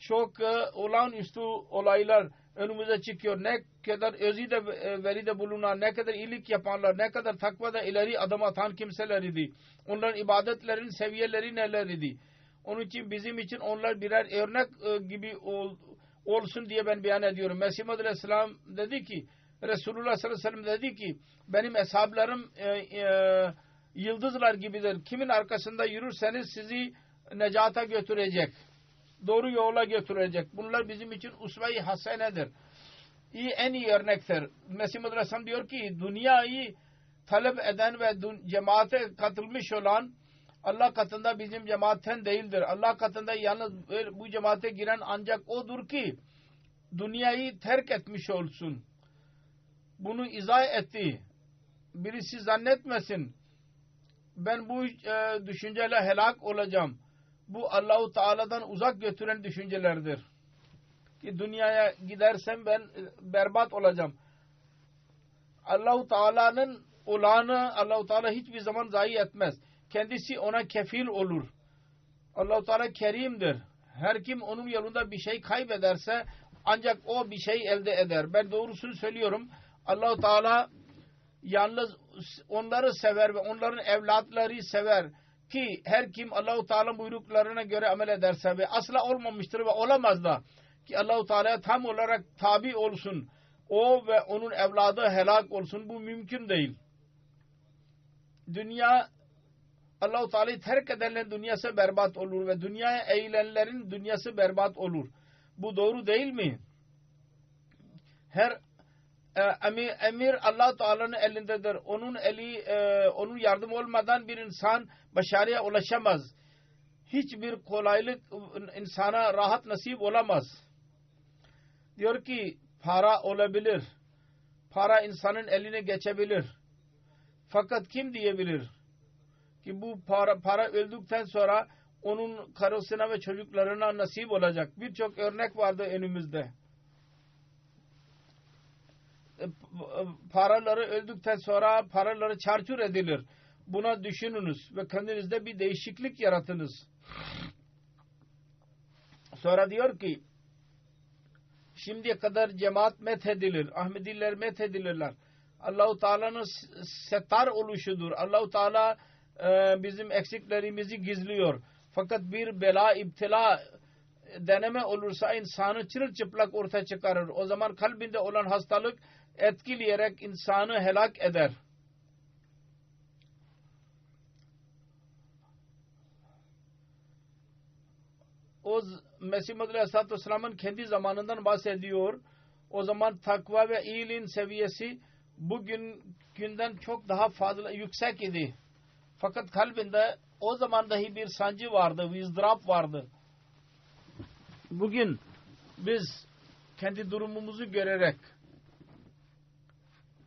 Çok olağanüstü olaylar önümüze çıkıyor. Ne kadar özide veride bulunan, ne kadar iyilik yapanlar, ne kadar takvada ileri adım atan kimseler idi. Onların ibadetlerin seviyeleri neler idi. Onun için bizim için onlar birer örnek gibi olsun diye ben beyan ediyorum. Mesih Muhammed Aleyhisselam dedi ki, Resulullah sallallahu aleyhi ve sellem dedi ki benim eshablarım yıldızlar gibidir. Kimin arkasında yürürseniz sizi necata götürecek. Doğru yola götürecek. Bunlar bizim için usve-i hasenedir. En iyi örnektir. Mesih Muhammed Aleyhisselam diyor ki dünyayı talep eden ve cemaate katılmış olan Allah katında bizim cemaatten değildir. Allah katında yalnız bu cemaate giren ancak odur ki dünyayı terk etmiş olsun. Bunu izah etti. Birisi zannetmesin ben bu düşünceyle helak olacağım. Bu Allah-u Teala'dan uzak götüren düşüncelerdir. Ki dünyaya gidersem ben berbat olacağım. Allah-u Teala'nın olanı Allah-u Teala hiçbir zaman zayi etmez. Kendisi ona kefil olur. Allah-u Teala kerimdir. Her kim onun yolunda bir şey kaybederse ancak o bir şey elde eder. Ben doğrusunu söylüyorum. Allah-u Teala yalnız onları sever ve onların evlatları sever ki her kim Allah-u Teala buyruklarına göre amel ederse ve asla olmamıştır ve olamaz da ki Allah-u Teala'ya tam olarak tabi olsun. O ve onun evladı helak olsun. Bu mümkün değil. Dünya Allah-u Teala'yı terk edenlerin dünyası berbat olur ve dünyaya eğilenlerin dünyası berbat olur. Bu doğru değil mi? Her emir Allah-u Teala'nın elindedir. Onun yardım olmadan bir insan başarıya ulaşamaz. Hiçbir kolaylık insana rahat nasip olamaz. Diyor ki para olabilir. Para insanın eline geçebilir. Fakat kim diyebilir ki bu para öldükten sonra onun karısına ve çocuklarına nasip olacak? Birçok örnek vardı önümüzde. Paraları öldükten sonra paraları çarçur edilir. Buna düşününüz ve kendinizde bir değişiklik yaratınız. Sonra diyor ki şimdiye kadar cemaat methedilir. Ahmediler methedilirler. Allah-u Teala'nın settar oluşudur. Allah-u Teala bizim eksiklerimizi gizliyor. Fakat bir bela, iptila, deneme olursa insanı çırılçıplak ortaya çıkarır. O zaman kalbinde olan hastalık etkileyerek insanı helak eder. O Mesih Muhammed Aleyhisselatü Vesselam'ın kendi zamanından bahsediyor. O zaman takva ve iyiliğin seviyesi bugünden çok daha fazla yüksek idi. Fakat kalbinde o zaman dahi bir sancı vardı, bir ızdırap vardı. Bugün biz kendi durumumuzu görerek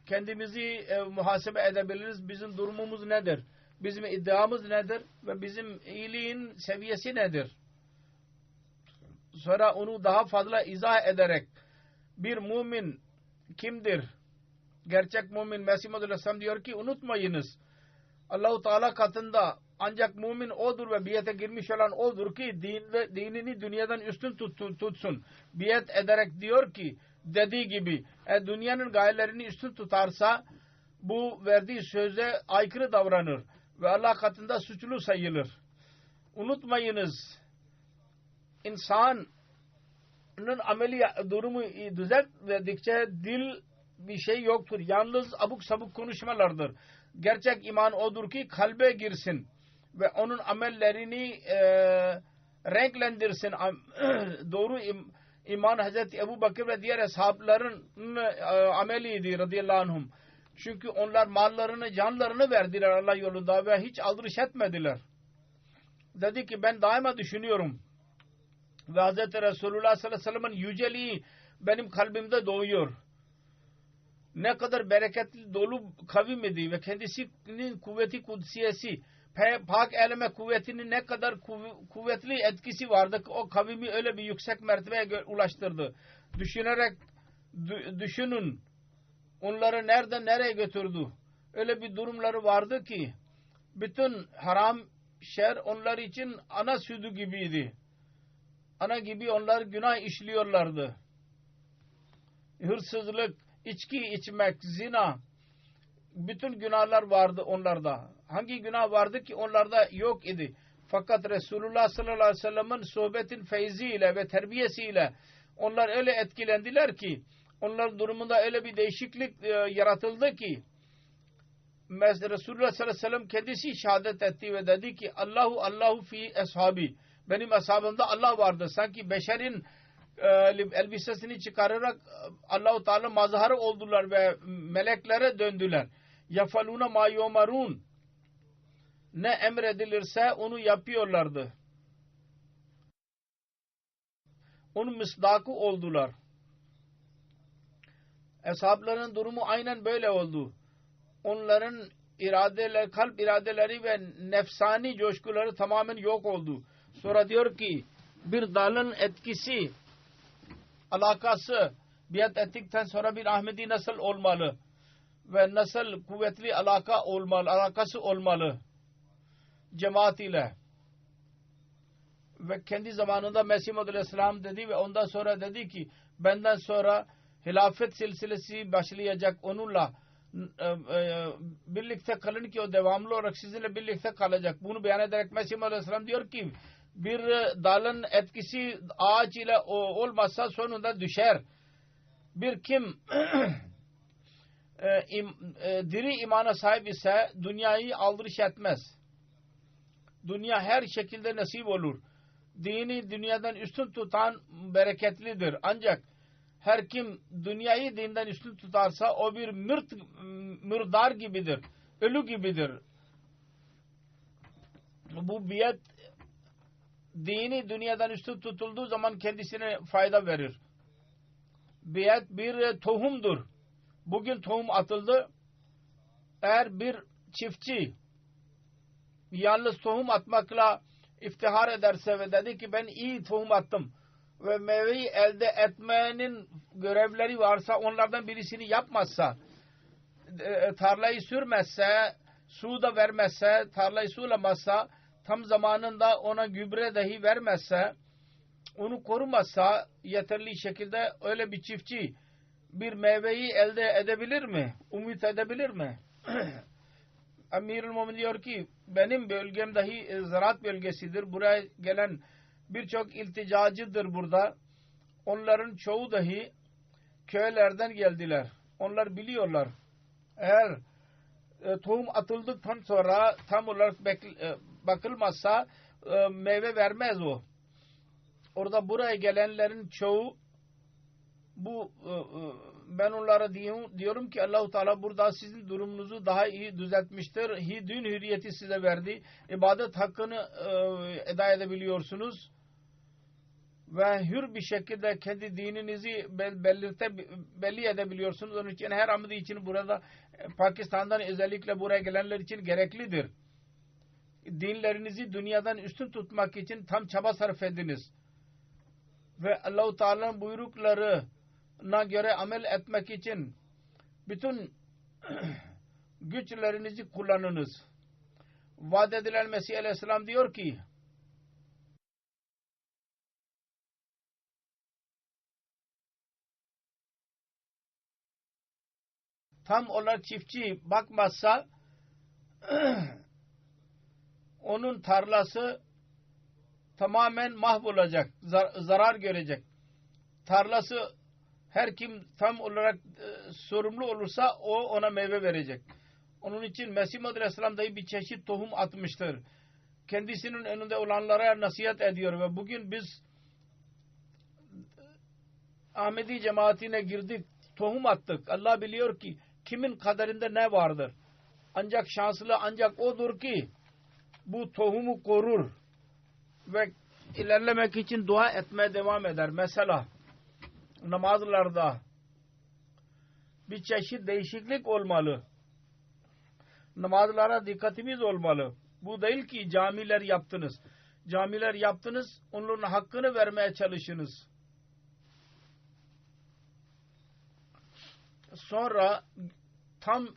kendimizi muhasebe edebiliriz. Bizim durumumuz nedir? Bizim iddiamız nedir? Ve bizim iyiliğin seviyesi nedir? Sonra onu daha fazla izah ederek bir mümin kimdir? Gerçek mümin Mesih Muhammed Aleyhisselam diyor ki unutmayınız. Allah-u Teala katında ancak mümin odur ve biyete girmiş olan odur ki dinini dünyadan üstün tutsun. Biyet ederek diyor ki dediği gibi dünyanın gayelerini üstün tutarsa bu verdiği söze aykırı davranır ve Allah katında suçlu sayılır. Unutmayınız insanın ameli durumu düzeltmedikçe dil bir şey yoktur. Yalnız abuk sabuk konuşmalardır. Gerçek iman odur ki kalbe girsin ve onun amellerini renklendirsin. Doğru iman Hazreti Ebu Bakır ve diğer ashabların ameliydi radıyallahu anhum. Çünkü onlar mallarını, canlarını verdiler Allah yolunda ve hiç aldırış etmediler. Dedi ki ben daima düşünüyorum ve Hazreti Resulullah sallallahu aleyhi ve sellem'in yüceliği benim kalbimde doğuyor. Ne kadar bereketli dolu kavim idi ve kendisinin kuvveti kudsiyesi, pak eleme kuvvetinin ne kadar kuvvetli etkisi vardı ki o kavimi öyle bir yüksek mertebeye ulaştırdı. Düşünün onları nereden nereye götürdü. Öyle bir durumları vardı ki bütün haram şer onlar için ana sütü gibiydi. Ana gibi onlar günah işliyorlardı. Hırsızlık, içki içmek, zina, bütün günahlar vardı onlarda. Hangi günah vardı ki onlarda yok idi. Fakat Resulullah sallallahu aleyhi ve sellem'in sohbetin feyziyle ve terbiyesiyle onlar öyle etkilendiler ki onlar durumunda öyle bir değişiklik yaratıldı ki Resulullah sallallahu aleyhi ve sellem kendisi şehadet etti ve dedi ki Allahu fi ashabi, benim ashabımda Allah vardı. Sanki beşerin elbisesini çıkararak Allah-u Teala mazharı oldular ve meleklere döndüler. Yafaluna ma yumarun, ne emredilirse onu yapıyorlardı. Onun misdakı oldular. Ashabların durumu aynen böyle oldu. Onların iradeler, kalp iradeleri ve nefsani coşkuları tamamen yok oldu. Sonra diyor ki bir dalın etkisi, alakası biat ettikten sonra bir Ahmedi nasıl olmalı ve nasıl kuvvetli alakası olmalı cemaat ile. Ve kendi zamanında Mesih Muhammed Aleyhisselam dedi ve ondan sonra dedi ki benden sonra hilafet silsilesi başlayacak, onunla birlikte kalın ki o devamlı olarak sizinle birlikte kalacak. Bunu beyan ederek Mesih Muhammed Aleyhisselam diyor ki bir dalın etkisi ağaç ile olmazsa sonunda düşer. Bir kim diri imana sahip ise dünyayı aldırış etmez. Dünya her şekilde nasip olur. Dini dünyadan üstün tutan bereketlidir. Ancak her kim dünyayı dinden üstün tutarsa o bir mürdar gibidir. Ölü gibidir. Bu biat dini dünyadan üstün tutulduğu zaman kendisine fayda verir. Biat bir tohumdur. Bugün tohum atıldı. Eğer bir çiftçi yalnız tohum atmakla iftihar ederse ve dedi ki ben iyi tohum attım ve meyveyi elde etmenin görevleri varsa onlardan birisini yapmazsa, tarlayı sürmezse, su da vermezse, tarlayı sulamazsa, tam zamanında ona gübre dahi vermezse, onu korumazsa yeterli şekilde öyle bir çiftçi bir meyveyi elde edebilir mi? Umut edebilir mi? Amirul Mu'minin diyor ki benim bölgem dahi ziraat bölgesidir. Buraya gelen birçok ilticacıdır burada. Onların çoğu dahi köylerden geldiler. Onlar biliyorlar. Eğer tohum atıldıktan sonra tam olarak bakılmazsa meyve vermez o. Orada buraya gelenlerin çoğu ben onlara diyorum ki Allah-u Teala burada sizin durumunuzu daha iyi düzeltmiştir. Din hürriyeti size verdi. İbadet hakkını eda edebiliyorsunuz. Ve hür bir şekilde kendi dininizi belli edebiliyorsunuz. Onun için her Ahmedi için burada Pakistan'dan özellikle buraya gelenler için gereklidir. Dinlerinizi dünyadan üstün tutmak için tam çaba sarf ediniz. Ve Allah-u Teala'nın buyruklarına göre amel etmek için bütün güçlerinizi kullanınız. Vaad edilen Mesih Aleyhisselam diyor ki tam olarak çiftçi bakmazsa onun tarlası tamamen mahvolacak, zarar görecek. Tarlası Her kim tam olarak sorumlu olursa o ona meyve verecek. Onun için Mesih Muhammed Aleyhisselam dahi bir çeşit tohum atmıştır. Kendisinin önünde olanlara nasihat ediyor ve bugün biz Ahmedi cemaatine girdik, tohum attık. Allah biliyor ki kimin kaderinde ne vardır. Ancak şanslı ancak odur ki bu tohumu korur ve ilerlemek için dua etmeye devam eder. Mesela namazlarda bir çeşit değişiklik olmalı. Namazlara dikkatimiz olmalı. Bu değil ki camiler yaptınız. Camiler yaptınız, onların hakkını vermeye çalışınız. Sonra tam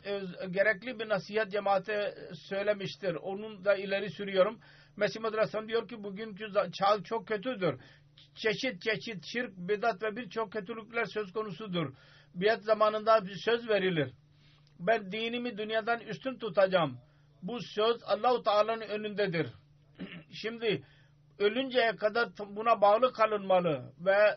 gerekli bir nasihat cemaate söylemiştir. Onun da ileri sürüyorum. Mesih Muhammed Aleyhisselam diyor ki bugünkü çağ çok kötüdür. Çeşit çeşit şirk, bidat ve birçok kötülükler söz konusudur. Biat zamanında bir söz verilir. Ben dinimi dünyadan üstün tutacağım. Bu söz Allah-u Teala'nın önündedir. Şimdi ölünceye kadar buna bağlı kalınmalı ve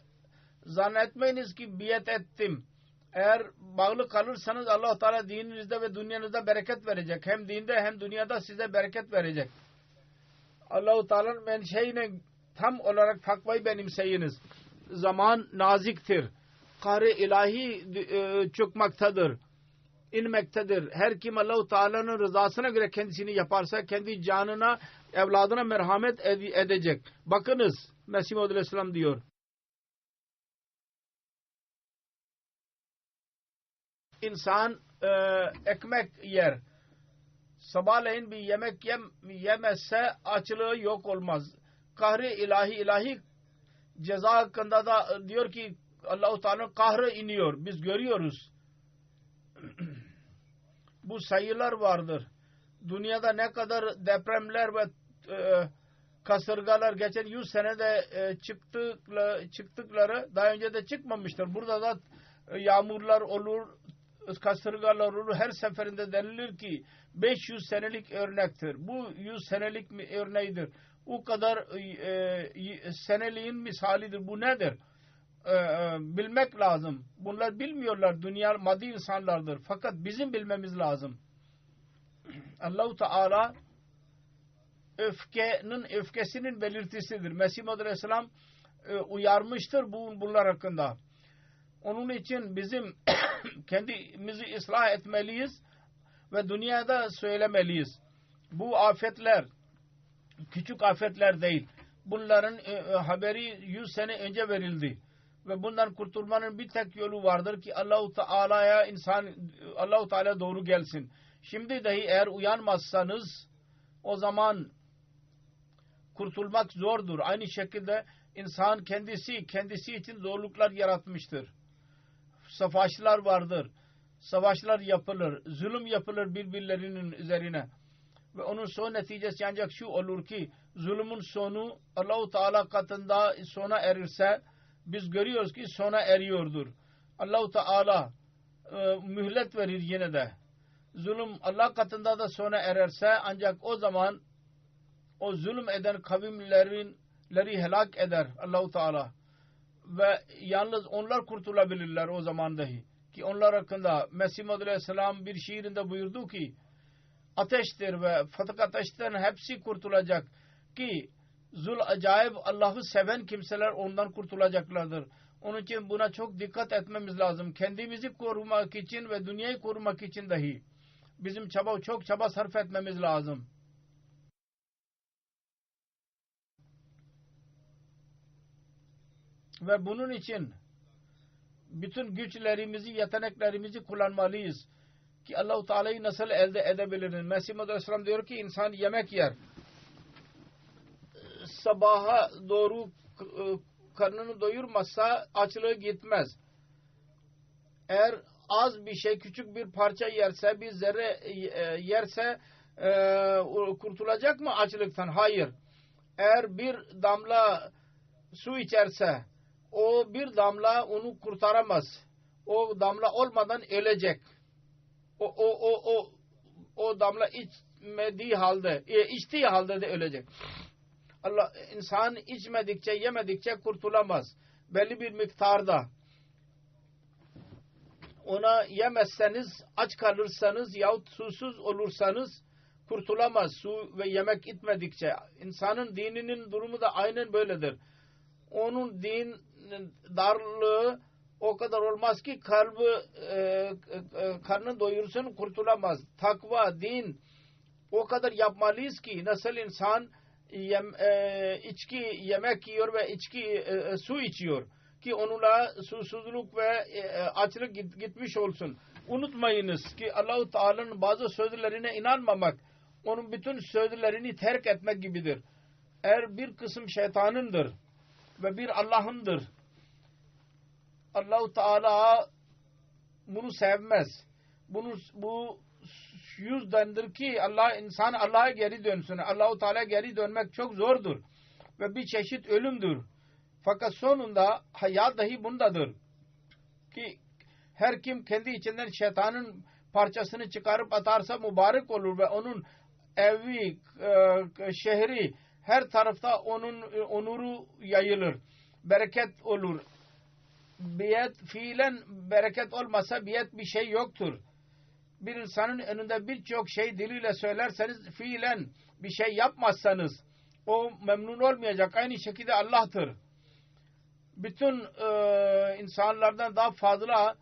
zannetmeyiniz ki biat ettim. Eğer bağlı kalırsanız Allah-u Teala dininizde ve dünyanızda bereket verecek. Hem dinde hem dünyada size bereket verecek. Allah-u Teala'nın menşeine tam olarak takvayı benimseyiniz. Zaman naziktir. Kahri ilahi çökmaktadır. İnmektedir. Her kim Allah-u Teala'nın rızasına göre kendisini yaparsa kendi canına, evladına merhamet edecek. Bakınız Mesih Muhammed Aleyhisselam diyor. İnsan ekmek yer. Sabahleyin bir yemek yemezse açlığı yok olmaz. Kahri ilahi ceza hakkında da diyor ki Allah-u Teala'nın kahrı iniyor. Biz görüyoruz. Bu sayılar vardır. Dünyada ne kadar depremler ve kasırgalar geçen 100 senede çıktıkları daha önce de çıkmamıştır. Burada da yağmurlar olur, kasırgalar olur. Her seferinde denilir ki 500 senelik örnektir. Bu 100 senelik örneğidir. O kadar seneliğin misalidir. Bu nedir? Bilmek lazım. Bunlar bilmiyorlar. Dünya maddi insanlardır. Fakat bizim bilmemiz lazım. Allah-u Teala öfkesinin belirtisidir. Mesih Muhammed Aleyhisselam uyarmıştır bunlar hakkında. Onun için bizim kendimizi ıslah etmeliyiz ve dünyada söylemeliyiz. Bu afetler küçük afetler değil. Bunların haberi 100 sene önce verildi. Ve bundan kurtulmanın bir tek yolu vardır ki Allah-u Teala doğru gelsin. Şimdi dahi eğer uyanmazsanız o zaman kurtulmak zordur. Aynı şekilde insan kendisi için zorluklar yaratmıştır. Savaşlar vardır. Savaşlar yapılır. Zulüm yapılır birbirlerinin üzerine. Ve onun son neticesi ancak şu olur ki zulümün sonu Allah-u Teala katında sona erirse biz görüyoruz ki sona eriyordur. Allah-u Teala mühlet verir yine de. Zulüm Allah katında da sona ererse ancak o zaman o zulüm eden kavimleri helak eder Allah-u Teala. Ve yalnız onlar kurtulabilirler o zaman dahi. Ki onlar hakkında Mesih Muhammed Aleyhisselam bir şiirinde buyurdu ki ateştir ve fatık ateşten hepsi kurtulacak ki acayip Allah'ı seven kimseler ondan kurtulacaklardır. Onun için buna çok dikkat etmemiz lazım. Kendimizi korumak için ve dünyayı korumak için dahi bizim çok çaba sarf etmemiz lazım. Ve bunun için bütün güçlerimizi, yeteneklerimizi kullanmalıyız. Ki Allah-u Teala'yı nasıl elde edebiliriz? Mesih Muhammed Aleyhisselam diyor ki insan yemek yer. Sabaha doğru karnını doyurmazsa açlığı gitmez. Eğer az bir şey, küçük bir parça yerse, bir zerre yerse kurtulacak mı açlıktan? Hayır. Eğer bir damla su içerse o bir damla onu kurtaramaz. O damla olmadan ölecek. O damla içmediği halde, içtiği halde de ölecek. İnsan içmedikçe, yemedikçe kurtulamaz. Belli bir miktarda. ona yemezseniz, aç kalırsanız yahut susuz olursanız kurtulamaz. Su ve yemek itmedikçe. İnsanın dininin durumu da aynen böyledir. Onun din darlığı o kadar olmaz ki karnını doyursun, kurtulamaz. Takva, din o kadar yapmalıyız ki nasıl insan yemek yiyor ve su içiyor ki onunla susuzluk ve açlık gitmiş olsun. Unutmayınız ki Allah-u Teala'nın bazı sözlerine inanmamak, onun bütün sözlerini terk etmek gibidir. Eğer bir kısım şeytanındır ve bir Allah'ındır, Allah-u Teala bunu sevmez. Bu yüzdendir ki insan Allah'a geri dönsün. Allah-u Teala geri dönmek çok zordur ve bir çeşit ölümdür. Fakat sonunda hayat dahi bundadır ki her kim kendi içinden şeytanın parçasını çıkarıp atarsa mübarek olur ve onun evi, şehri, her tarafta onun onuru yayılır. Bereket olur. Biyet fiilen bereket olmasa biyet bir şey yoktur. Bir insanın önünde birçok şey diliyle söylerseniz fiilen bir şey yapmazsanız o memnun olmayacak. Aynı şekilde Allah'tır. Bütün insanlardan daha fazla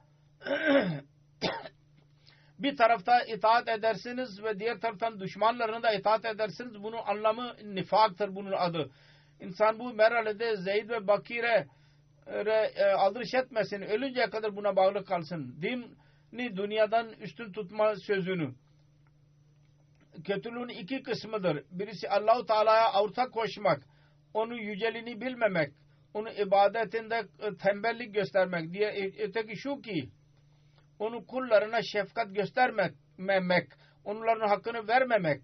bir tarafta itaat edersiniz ve diğer taraftan düşmanlarına da itaat edersiniz. Bunun anlamı nifaktır, bunun adı. İnsan bu merhalede Zeyd ve Bakir'e aldırış etmesin. Ölünceye kadar buna bağlı kalsın. Dini dünyadan üstün tutma sözünü. Kötülüğün iki kısmıdır. Birisi Allah-u Teala'ya ortak koşmak, onun yüceliğini bilmemek, onun ibadetinde tembellik göstermek diye. Öteki şu ki onun kullarına şefkat göstermemek, onların hakkını vermemek.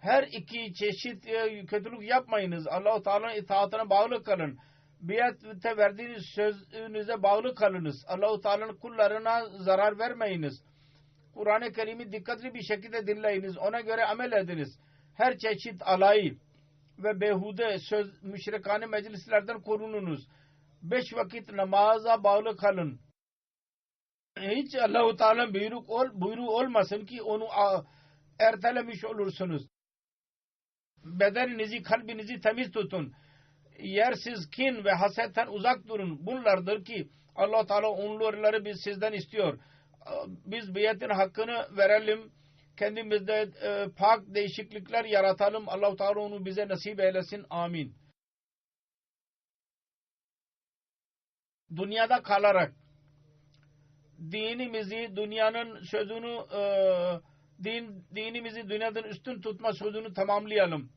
Her iki çeşit kötülük yapmayınız. Allah-u Teala'nın itaatine bağlı kalın. Biate verdiğiniz sözünüze bağlı kalınız. Allah-u Teala'nın kullarına zarar vermeyiniz. Kur'an-ı Kerim'i dikkatli bir şekilde dinleyiniz. Ona göre amel ediniz. Her çeşit alay ve behude müşrikane meclislerden korununuz. 5 vakit namaza bağlı kalın. Hiç Allah-u Teala'nın buyruğu olmasın ki onu ertelemiş olursunuz. Bedeninizi, kalbinizi temiz tutun. Yersiz kin ve hasetten uzak durun. Bunlardır ki Allah-u Teala onları biz sizden istiyor. Biz biyetin hakkını verelim. Kendimizde pak değişiklikler yaratalım. Allah-u Teala onu bize nasip eylesin. Amin. Dünyada kalarak dinimizi, dünyanın sözünü dinimizi dünyadan üstün tutma sözünü tamamlayalım.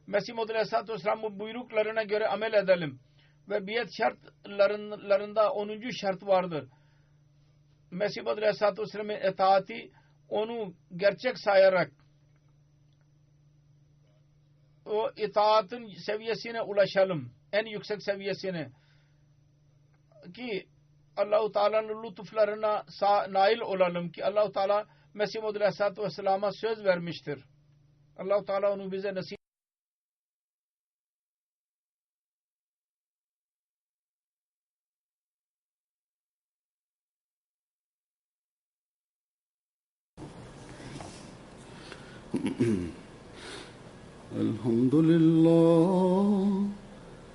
Mesih Muhammed Aleyhisselatü Vesselam'ın buyruklarına göre amel edelim. Ve biyet şartlarında 10. şart vardır. Mesih Muhammed Aleyhisselatü Vesselam'ın itaati onu gerçek sayarak o itaatın seviyesine ulaşalım. En yüksek seviyesine. Ki Allah-u Teala'nın lütuflarına nail olalım ki Allah-u Teala Mesih Muhammed Aleyhisselatü Vesselam'a söz vermiştir. Allah-u Teala onu bize nasip.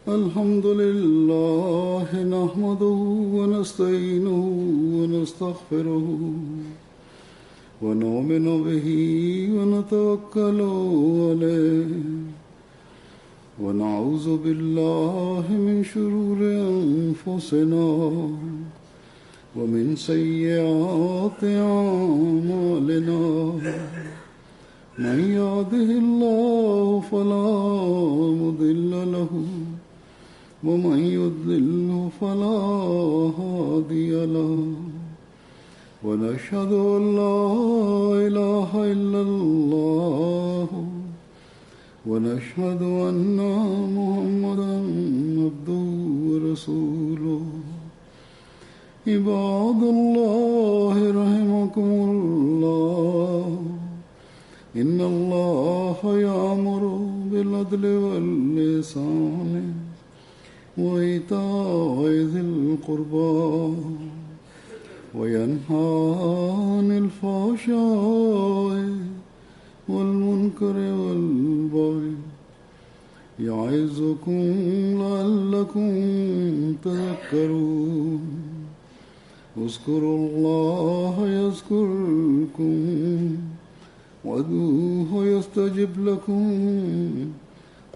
Elhamdülillah nahmaduhu ve nestainuhu ve nestağfiruhu ve nu'minu bihi ve netevekkalu aleyh ve na'uzu billahi min şururi enfusina ve min seyyiati a'malina. من يهده الله فلا مضل له ومن يضلل فلا هادي له ونشهد أن لا إله إلا الله ونشهد أن محمدا عبده ورسوله عباد الله رحمكم الله إن الله يأمر بالعدل والإحسان وإيتاء ذي القربى وينهى عن الفحشاء والمنكر والبغي يعظكم لعلكم تذكرون اذكروا الله يذكركم وادعوه يستجب لكم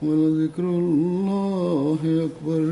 ولذكر الله أكبر.